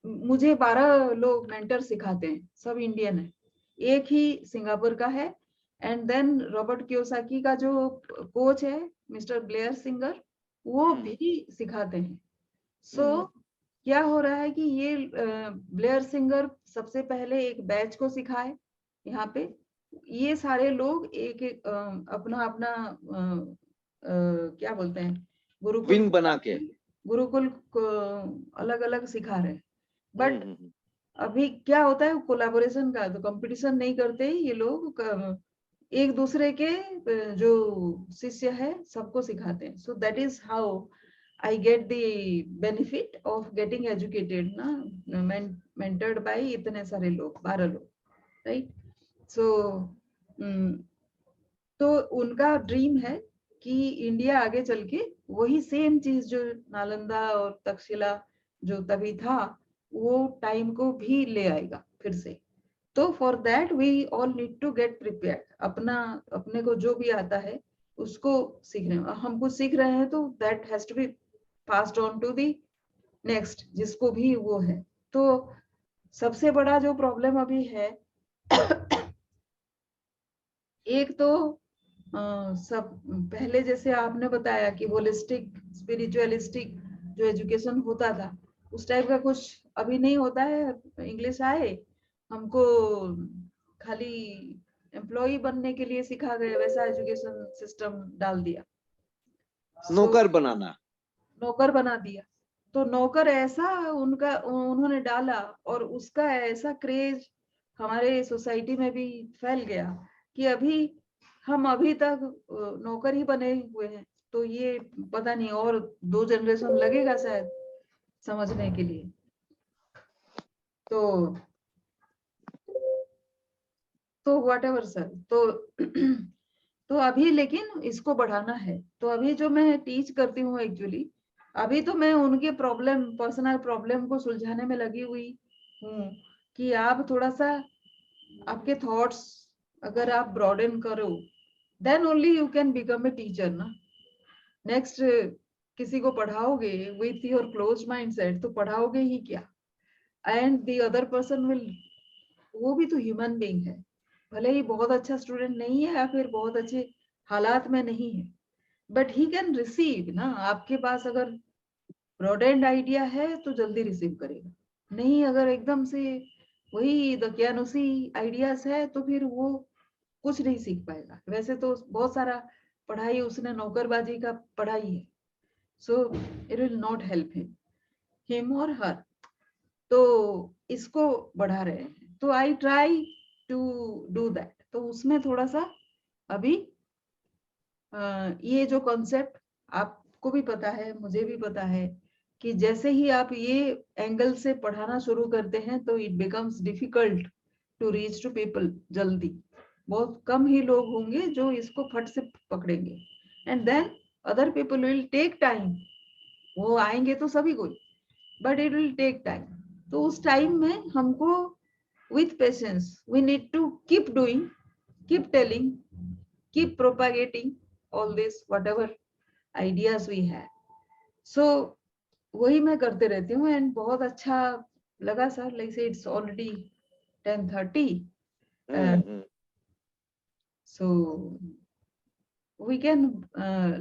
S1: मुझे 12 लोग मेंटर सिखाते हैं, सब इंडियन है, एक ही सिंगापुर का है। एंड देन रॉबर्ट कियोसाकी का जो कोच है मिस्टर ब्लेयर सिंगर, वो भी सिखाते हैं। सो क्या हो रहा है कि ये ब्लेयर सिंगर सबसे पहले एक बैच को सिखाए यहाँ पे। ये सारे लोग एक एक अपना अपना क्या बोलते हैं, गुरुकुल
S2: विंग बना के।
S1: गुरुकुल को अलग अलग सिखा रहे हैं। बट अभी क्या होता है, कोलैबोरेशन का, तो कंपटीशन नहीं करते ये लोग, एक दूसरे के जो शिष्य है सबको सिखाते हैं। So that is how I get the benefit of getting educated ना, mentored by इतने सारे लोग, 12 लोग, right? So तो उनका ड्रीम है कि इंडिया आगे चल के वही सेम चीज जो नालंदा और तक्षशिला जो तभी था, वो टाइम को भी ले आएगा फिर से। तो for that we all need to get prepared, अपने को जो भी आता है उसको सीखने, हम कुछ सीख रहे हैं तो that has to be passed on to the next, जिसको भी वो है। तो सबसे बड़ा जो प्रॉब्लम अभी है एक तो सब पहले जैसे आपने बताया कि होलिस्टिक स्पिरिचुअलिस्टिक जो एजुकेशन होता था, उस टाइप का कुछ अभी नहीं होता है। इंग्लिश आए, हमको खाली एम्प्लॉय बनने के लिए सिखा गए, वैसा एजुकेशन सिस्टम डाल दिया।
S2: नौकर बनाना,
S1: नौकर बना दिया। तो नौकर ऐसा उन्होंने डाला, और उसका ऐसा क्रेज हमारे सोसाइटी में भी फैल गया कि हम अभी तक नौकर ही बने हुए हैं। तो ये पता नहीं और 2 जनरेशन लगेगा शायद समझने के लिए। तो व्हाटएवर सर, तो अभी लेकिन इसको बढ़ाना है। तो अभी जो मैं टीच करती हूँ एक्चुअली, अभी तो मैं उनके पर्सनल प्रॉब्लम को सुलझाने में लगी हुई हूँ कि आप थोड़ा सा आपके थॉट्स अगर आप ब्रॉडन करो, then only you can become a teacher ना। नेक्स्ट किसी को पढ़ाओगे विथ योर क्लोज माइंडसेट, तो पढ़ाओगे ही क्या? And the other person will, वो भी तो ह्यूमन बीइंग है, भले ही बहुत अच्छा स्टूडेंट नहीं है या फिर बहुत अच्छे हालात में नहीं है, बट ही कैन रिसीव ना। आपके पास अगर ब्रॉडेंड आइडिया है तो जल्दी रिसीव करेगा, नहीं अगर एकदम से वही दकियानुसी आइडियाज है तो फिर वो कुछ नहीं सीख पाएगा। वैसे तो बहुत सारा पढ़ाई उसने नौकरबाजी का पढ़ाई है, so it will not help him और हर। तो इसको बढ़ा रहे हैं, तो I try to do that. तो उसमें थोड़ा सा अभी ये जो कॉन्सेप्ट आपको भी पता है, मुझे भी पता है कि जैसे ही आप ये एंगल से पढ़ाना शुरू करते हैं तो it becomes difficult to reach to people जल्दी। बहुत कम ही लोग होंगे जो इसको फट से पकड़ेंगे, and then other people will take time. वो आएंगे तो सभी कोई, but it will take time. तो उस टाइम में हमको with patience we need to keep doing, keep telling, keep propagating all this whatever ideas we have. So वही मैं करते रहती हूँ, एंड बहुत अच्छा लगा सर। लाइक से it's already 10:30, so we can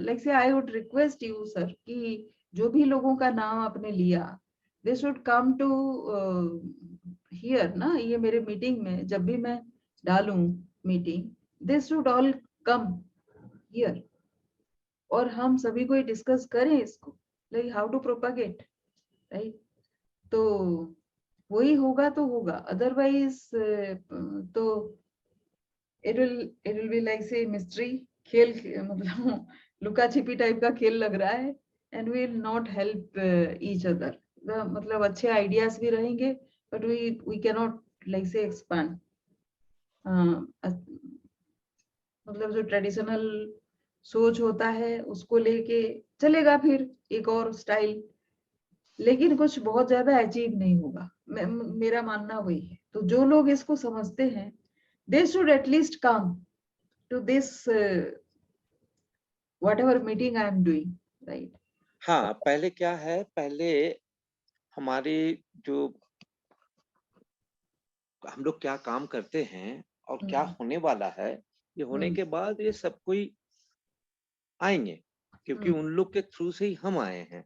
S1: like say I would request you sir कि जो भी लोगों का नाम आपने लिया, they should come to here ना, ये मेरे मीटिंग में जब भी मैं डालूं meeting, they should all come here, और हम सभी को डिस्कस करें इसको, like how to propagate, right? तो वही होगा तो होगा, अदरवाइज तो it will be like say mystery खेल, मतलब लुका छिपी टाइप का खेल लग रहा है, and will not help each other. मतलब अच्छे आइडियाज भी रहेंगे बट वी कैनॉट लाइक से एक्सपांड। मतलब जो ट्रेडिशनल सोच होता है उसको लेके चलेगा फिर एक और स्टाइल, लेकिन कुछ बहुत ज्यादा अचीव नहीं होगा। मेरा मानना वही है। तो जो लोग इसको समझते हैं, they should at least come to this whatever meeting I am doing, right?
S2: हाँ, पहले क्या है, पहले हमारे जो हम लोग क्या काम करते हैं और क्या होने वाला है, ये होने के बाद ये सब कोई आएंगे, क्योंकि उन लोग के थ्रू से ही हम आए हैं।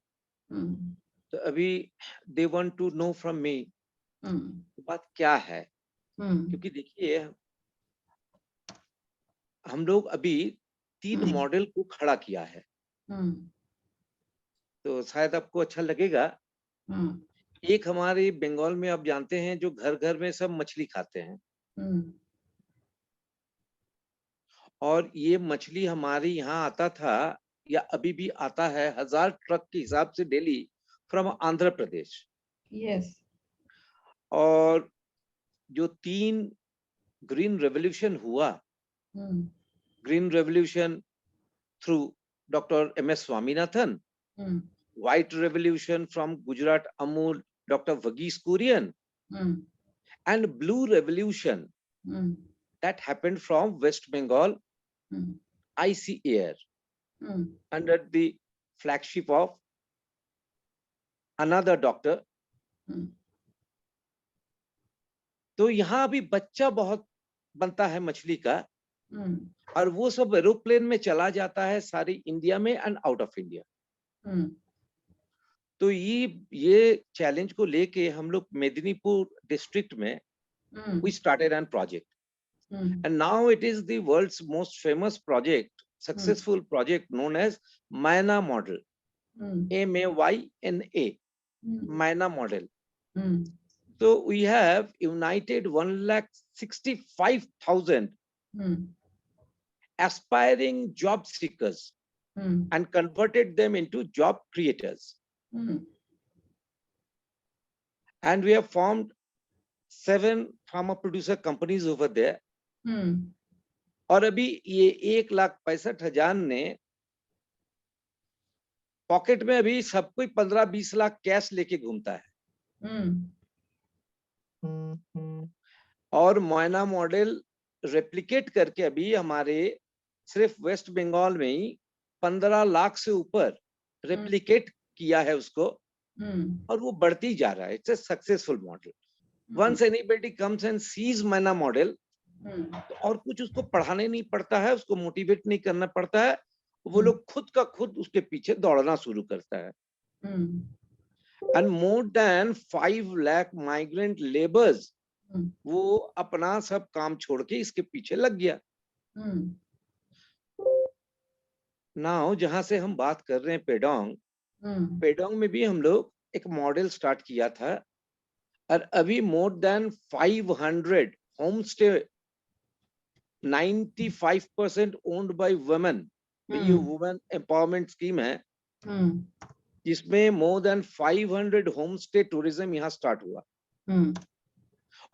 S2: तो अभी they want to know from me बात क्या है, क्योंकि देखिए हम लोग अभी 3 मॉडल को खड़ा किया है, तो शायद आपको अच्छा लगेगा। एक हमारे बंगाल में आप जानते हैं जो घर घर में सब मछली खाते हैं, और ये मछली हमारे यहाँ आता था या अभी भी आता है 1000 ट्रक के हिसाब से daily from Andhra Pradesh.
S1: Yes.
S2: और जो 3 ग्रीन रेवोल्यूशन हुआ, green revolution through doctor MS Swaminathan, white revolution from Gujarat Amul doctor Verghese Kurien, and blue revolution that happened from West Bengal ICAR under the flagship of another doctor. तो यहाँ अभी बच्चा बहुत बनता है मछली का, और वो सब एरोप्लेन में चला जाता है सारी इंडिया में एंड आउट ऑफ इंडिया। तो ये चैलेंज को लेके हम लोग मेदिनीपुर डिस्ट्रिक्ट में we started an project, and now it is the world's most famous project, successful project known as Mayna model, MAYNA, Mayna model. So we have united 1,65,000 aspiring job seekers and converted them into job creators. And we have formed 7 pharma producer companies over there. और अभी ये 1,65,000 ने pocket में अभी सब कोई 15-20 lakh cash लेके घूमता है। और मोयना मॉडल रेप्लिकेट करके अभी हमारे सिर्फ वेस्ट बंगाल में ही 15 लाख से ऊपर रेप्लिकेट किया है उसको, और वो बढ़ती जा रहा है। It's a successful model. Once anybody comes and sees Moyna model, तो और कुछ उसको पढ़ाने नहीं पड़ता है, उसको मोटिवेट नहीं करना पड़ता है, वो लोग खुद का खुद उसके पीछे दौड़ना शुरू करता है। And more than 5 lakh migrant labours वो अपना सब काम छोड़ के इसके पीछे लग गया। नाउ जहां से हम बात कर रहे हैं पेडोंग, पेडोंग में भी हम लोग एक मॉडल स्टार्ट किया था, और अभी more than 500 home stay 95% owned by women. ये वुमेन एम्पावरमेंट स्कीम है, जिसमें more than 500 home stay tourism यहाँ स्टार्ट हुआ,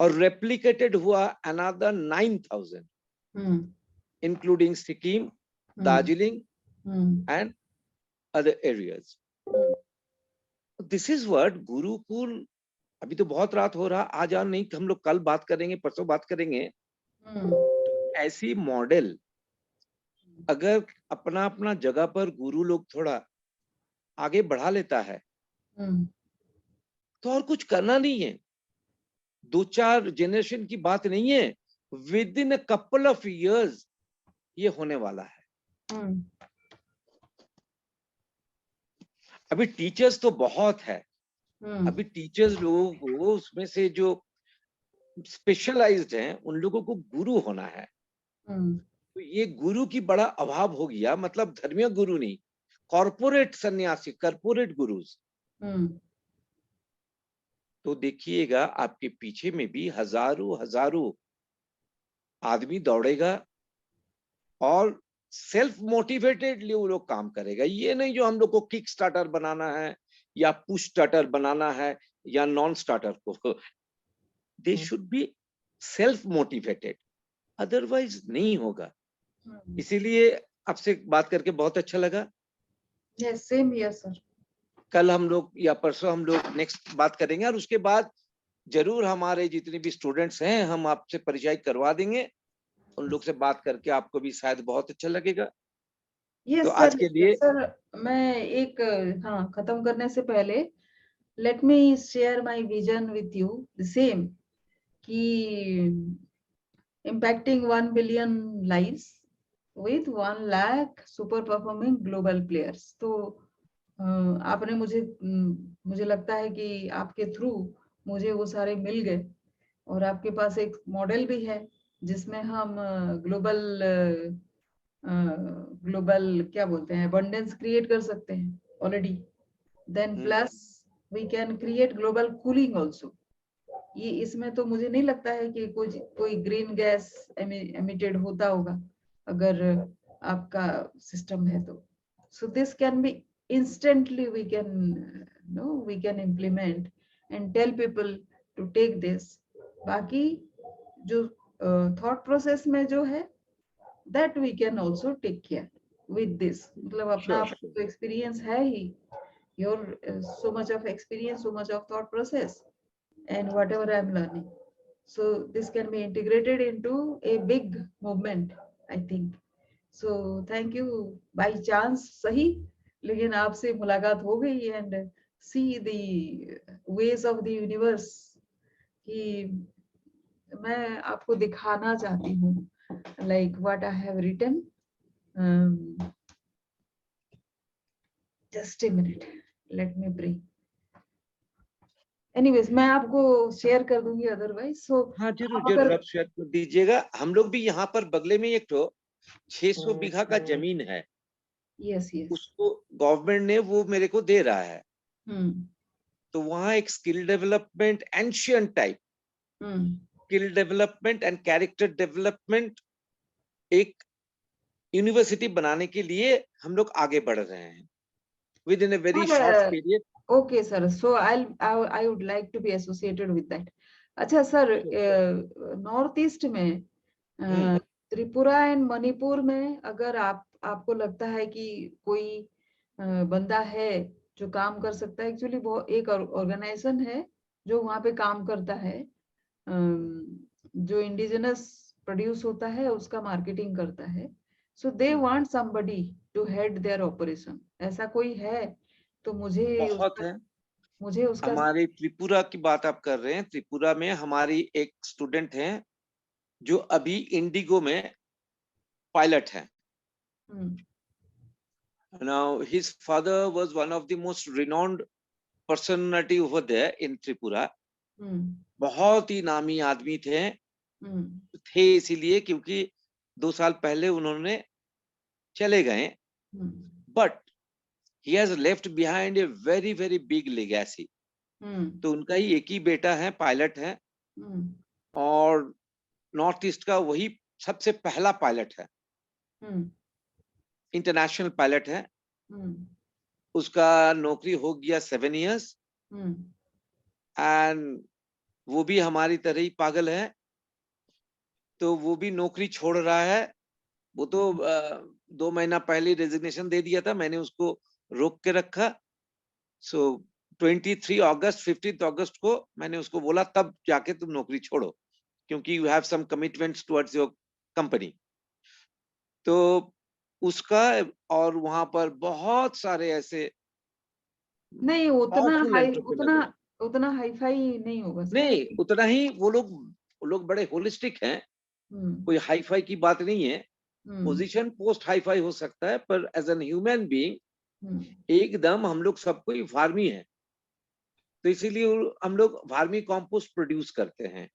S2: और रेप्लिकेटेड हुआ another 9,000 including Sikkim, Darjeeling and other areas. This is what Gurukul. अभी तो बहुत रात हो रहा, आज और नहीं, हम लोग कल बात करेंगे, परसों बात करेंगे। ऐसी मॉडल अगर अपना अपना जगह पर गुरु लोग थोड़ा आगे बढ़ा लेता है, तो और कुछ करना नहीं है। 2-4 जनरेशन की बात नहीं है, with in a couple of years ये होने वाला है। अभी टीचर्स तो बहुत है, अभी टीचर्स लोगों को उसमें से जो स्पेशलाइज्ड हैं उन लोगों को गुरु होना है। तो ये गुरु की बड़ा अभाव हो गया, मतलब धर्मीय गुरु नहीं, कॉर्पोरेट सन्यासी, कॉर्पोरेट गुरुज। तो देखिएगा आपके पीछे में भी हजारों आदमी दौड़ेगा, और सेल्फ मोटिवेटेडली वो लोग काम करेगा। ये नहीं जो हम लोग को किक स्टार्टर बनाना है या पुश स्टार्टर बनाना है या नॉन स्टार्टर को। They should be self motivated, otherwise नहीं होगा। इसीलिए आपसे बात करके बहुत अच्छा लगा।
S1: Yes, same here, sir.
S2: कल हम लोग या परसों हम लोग नेक्स्ट बात करेंगे, और उसके बाद जरूर हमारे जितने भी स्टूडेंट्स हैं हम आपसे परिचय करवा देंगे। उन लोग से बात करके आपको भी शायद बहुत अच्छा लगेगा। तो
S1: Yes, sir.
S2: आज के लिए
S1: सर मैं एक हाँ खत्म करने से पहले let me share my vision with you the same कि impacting 1 billion lives with 1 lakh super performing global players। तो आपने मुझे लगता है कि आपके थ्रू मुझे वो सारे मिल गए, और आपके पास एक मॉडल भी है जिसमें हम ग्लोबल ग्लोबल क्या बोलते हैं अबंडेंस क्रिएट कर सकते हैं already. Then plus we can create global cooling also. ये इसमें तो मुझे नहीं लगता है कि कोई ग्रीन गैस एमिटेड होता होगा अगर आपका सिस्टम है तो। So this can be instantly we can we can implement and tell people to take this। बाकी जो thought process में जो है that we can also take care with this। मतलब अपना
S2: श्योर
S1: आपको एक्सपीरियंस है ही, your so much of experience, so much of thought process and whatever I am learning, so this can be integrated into a big movement I think। so thank you। by chance सही, लेकिन आपसे मुलाकात हो गई and see the ways of the universe कि मैं आपको दिखाना चाहती हूँ like what I have written। just a minute, let me bring। anyways मैं आपको शेयर कर दूंगी अदरवाइज। सो
S2: हाँ जरूर
S1: आप
S2: जरूर
S1: अगर
S2: आप शेयर कर दीजिएगा। हम लोग भी यहाँ पर बगले में एक तो 600 बीघा का जमीन है,
S1: यस यस
S2: उसको गवर्नमेंट ने वो मेरे को दे रहा है।
S1: हम्म
S2: तो वहाँ एक skill development ancient type skill development and character development एक यूनिवर्सिटी बनाने के लिए हम लोग आगे बढ़ रहे हैं within a very short period.
S1: Okay sir. So I would like to be associated with that. अच्छा सर, नॉर्थ ईस्ट में त्रिपुरा एंड मणिपुर में अगर आपको लगता है कि कोई बंदा है जो काम कर सकता है, एक्चुअली वो एक ऑर्गेनाइजेशन है जो वहाँ पे काम करता है, जो इंडिजिनस प्रोड्यूस होता है उसका मार्केटिंग करता है। So they want somebody to head their operation. ऐसा कोई है तो
S2: बहुत है।
S1: मुझे उसका
S2: हमारी त्रिपुरा की बात आप कर रहे हैं, त्रिपुरा में हमारी एक स्टूडेंट है जो अभी इंडिगो में पायलट है। Now his father was one of the most renowned personality over there in Tripura। बहुत ही नामी आदमी थे इसीलिए क्योंकि 2 साल पहले उन्होंने चले गए। But he has left behind a very very big legacy। तो उनका ही एक ही बेटा है, पायलट है, और नॉर्थ ईस्ट का वही सबसे पहला पायलट है, इंटरनेशनल पायलट है। उसका नौकरी हो गया 7 years एंड वो भी हमारी तरह ही पागल है, तो वो भी नौकरी छोड़ रहा है। वो तो 2 महीना पहले रेजिग्नेशन दे दिया था, मैंने उसको रोक के रखा। सो 23 अगस्त 15 अगस्त को मैंने उसको बोला तब जाके तुम नौकरी छोड़ो, क्योंकि you have some commitments towards your company. तो उसका और वहां पर बहुत सारे ऐसे
S1: नहीं
S2: पावरफुल एंटरप्रेन्योर है।
S1: उतना हाई फाई नहीं होगा सर।
S2: नहीं उतना ही वो लोग बड़े होलिस्टिक हैं, कोई हाई फाई की बात नहीं है। पोजीशन पोस्ट हाई फाई हो सकता है, पर एज एन ह्यूमन बीइंग एकदम हम लोग सब कोई फार्मी है। तो इसीलिए हम लोग फार्मी कंपोस्ट प्रोड्यूस करते हैं,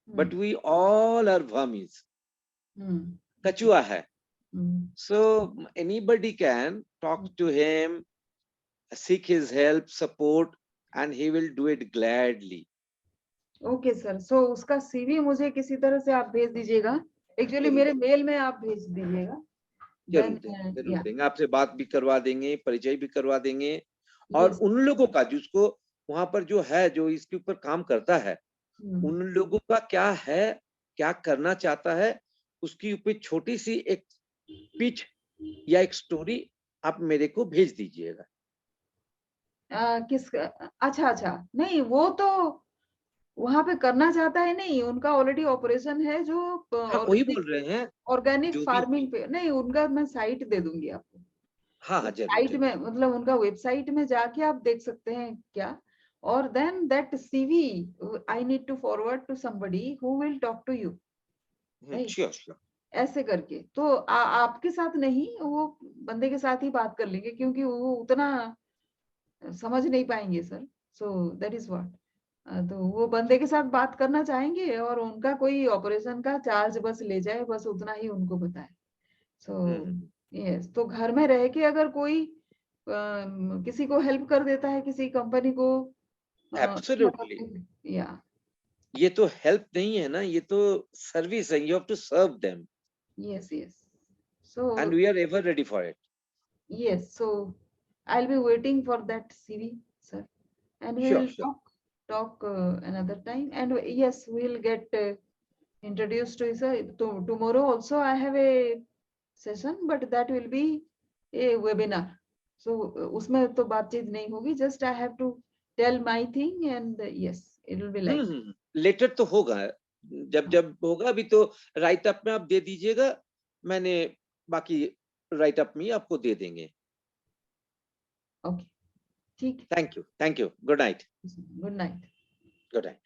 S2: but we all are worms, कचुआ है। So anybody can talk to him, seek his help, support, and he will do it gladly।
S1: Okay sir. So उसका सीवी मुझे किसी तरह से आप भेज दीजिएगा, एक्चुअली मेरे मेल में आप भेज दीजिएगा।
S2: जरूर
S1: देन
S2: देंगे, जरूर
S1: या
S2: देंगे। आपसे बात भी करवा देंगे, परिचय भी करवा देंगे। और
S1: यस
S2: उन लोगों का जिसको वहां पर जो है, जो इसके ऊपर काम करता है, उन लोगों का क्या है, क्या करना चाहता है, उसकी ऊपर छोटी सी एक पिच या एक स्टोरी आप मेरे को भेज दीजिएगा।
S1: अच्छा अच्छा, नहीं वो तो वहां पे करना चाहता है, नहीं उनका ऑलरेडी ऑपरेशन है जो
S2: हाँ, वही बोल रहे हैं
S1: ऑर्गेनिक
S2: जो भी।
S1: फार्मिंग पे, नहीं उनका मैं साइट दे दूंगी आपको।
S2: हाँ हाँ, जरूर
S1: साइट में
S2: जरूर।
S1: मतलब उनका वेबसाइट में जाके आप देख सकते हैं क्या। और then that CV I need to forward to somebody who will talk to you, right.
S2: Sure sure.
S1: ऐसे करके तो आपके साथ नहीं, वो बंदे के साथ ही बात कर लेंगे क्योंकि वो उतना समझ नहीं पाएंगे sir. So that is what, तो वो बंदे के साथ बात करना चाहेंगे और उनका कोई ऑपरेशन का चार्ज बस ले जाए, बस उतना ही उनको बताए। सो यस, तो घर में रह के अगर कोई किसी को हेल्प कर देता है, किसी कंपनी को
S2: एब्सोल्युटली।
S1: या
S2: ये तो हेल्प नहीं है ना, ये तो सर्विस है। You have to serve them
S1: yes yes. So
S2: and we are ever ready for it.
S1: yes, so I'll be waiting for that CV, sir, and we
S2: sure
S1: will
S2: sure.
S1: talk another time. And yes, we'll get introduced to sir. Tomorrow also I have a session, but that will be a webinar. So उसमें तो बातचीत नहीं होगी. Just I have to tell my thing, and yes, it will be like that.
S2: Later तो होगा, जब जब होगा। अभी तो राइट अप में आप दे दीजिएगा, मैंने बाकी राइट अप में ही आपको दे देंगे।
S1: Okay, ठीक.
S2: Thank you, good night.
S1: Good night.
S2: Good night.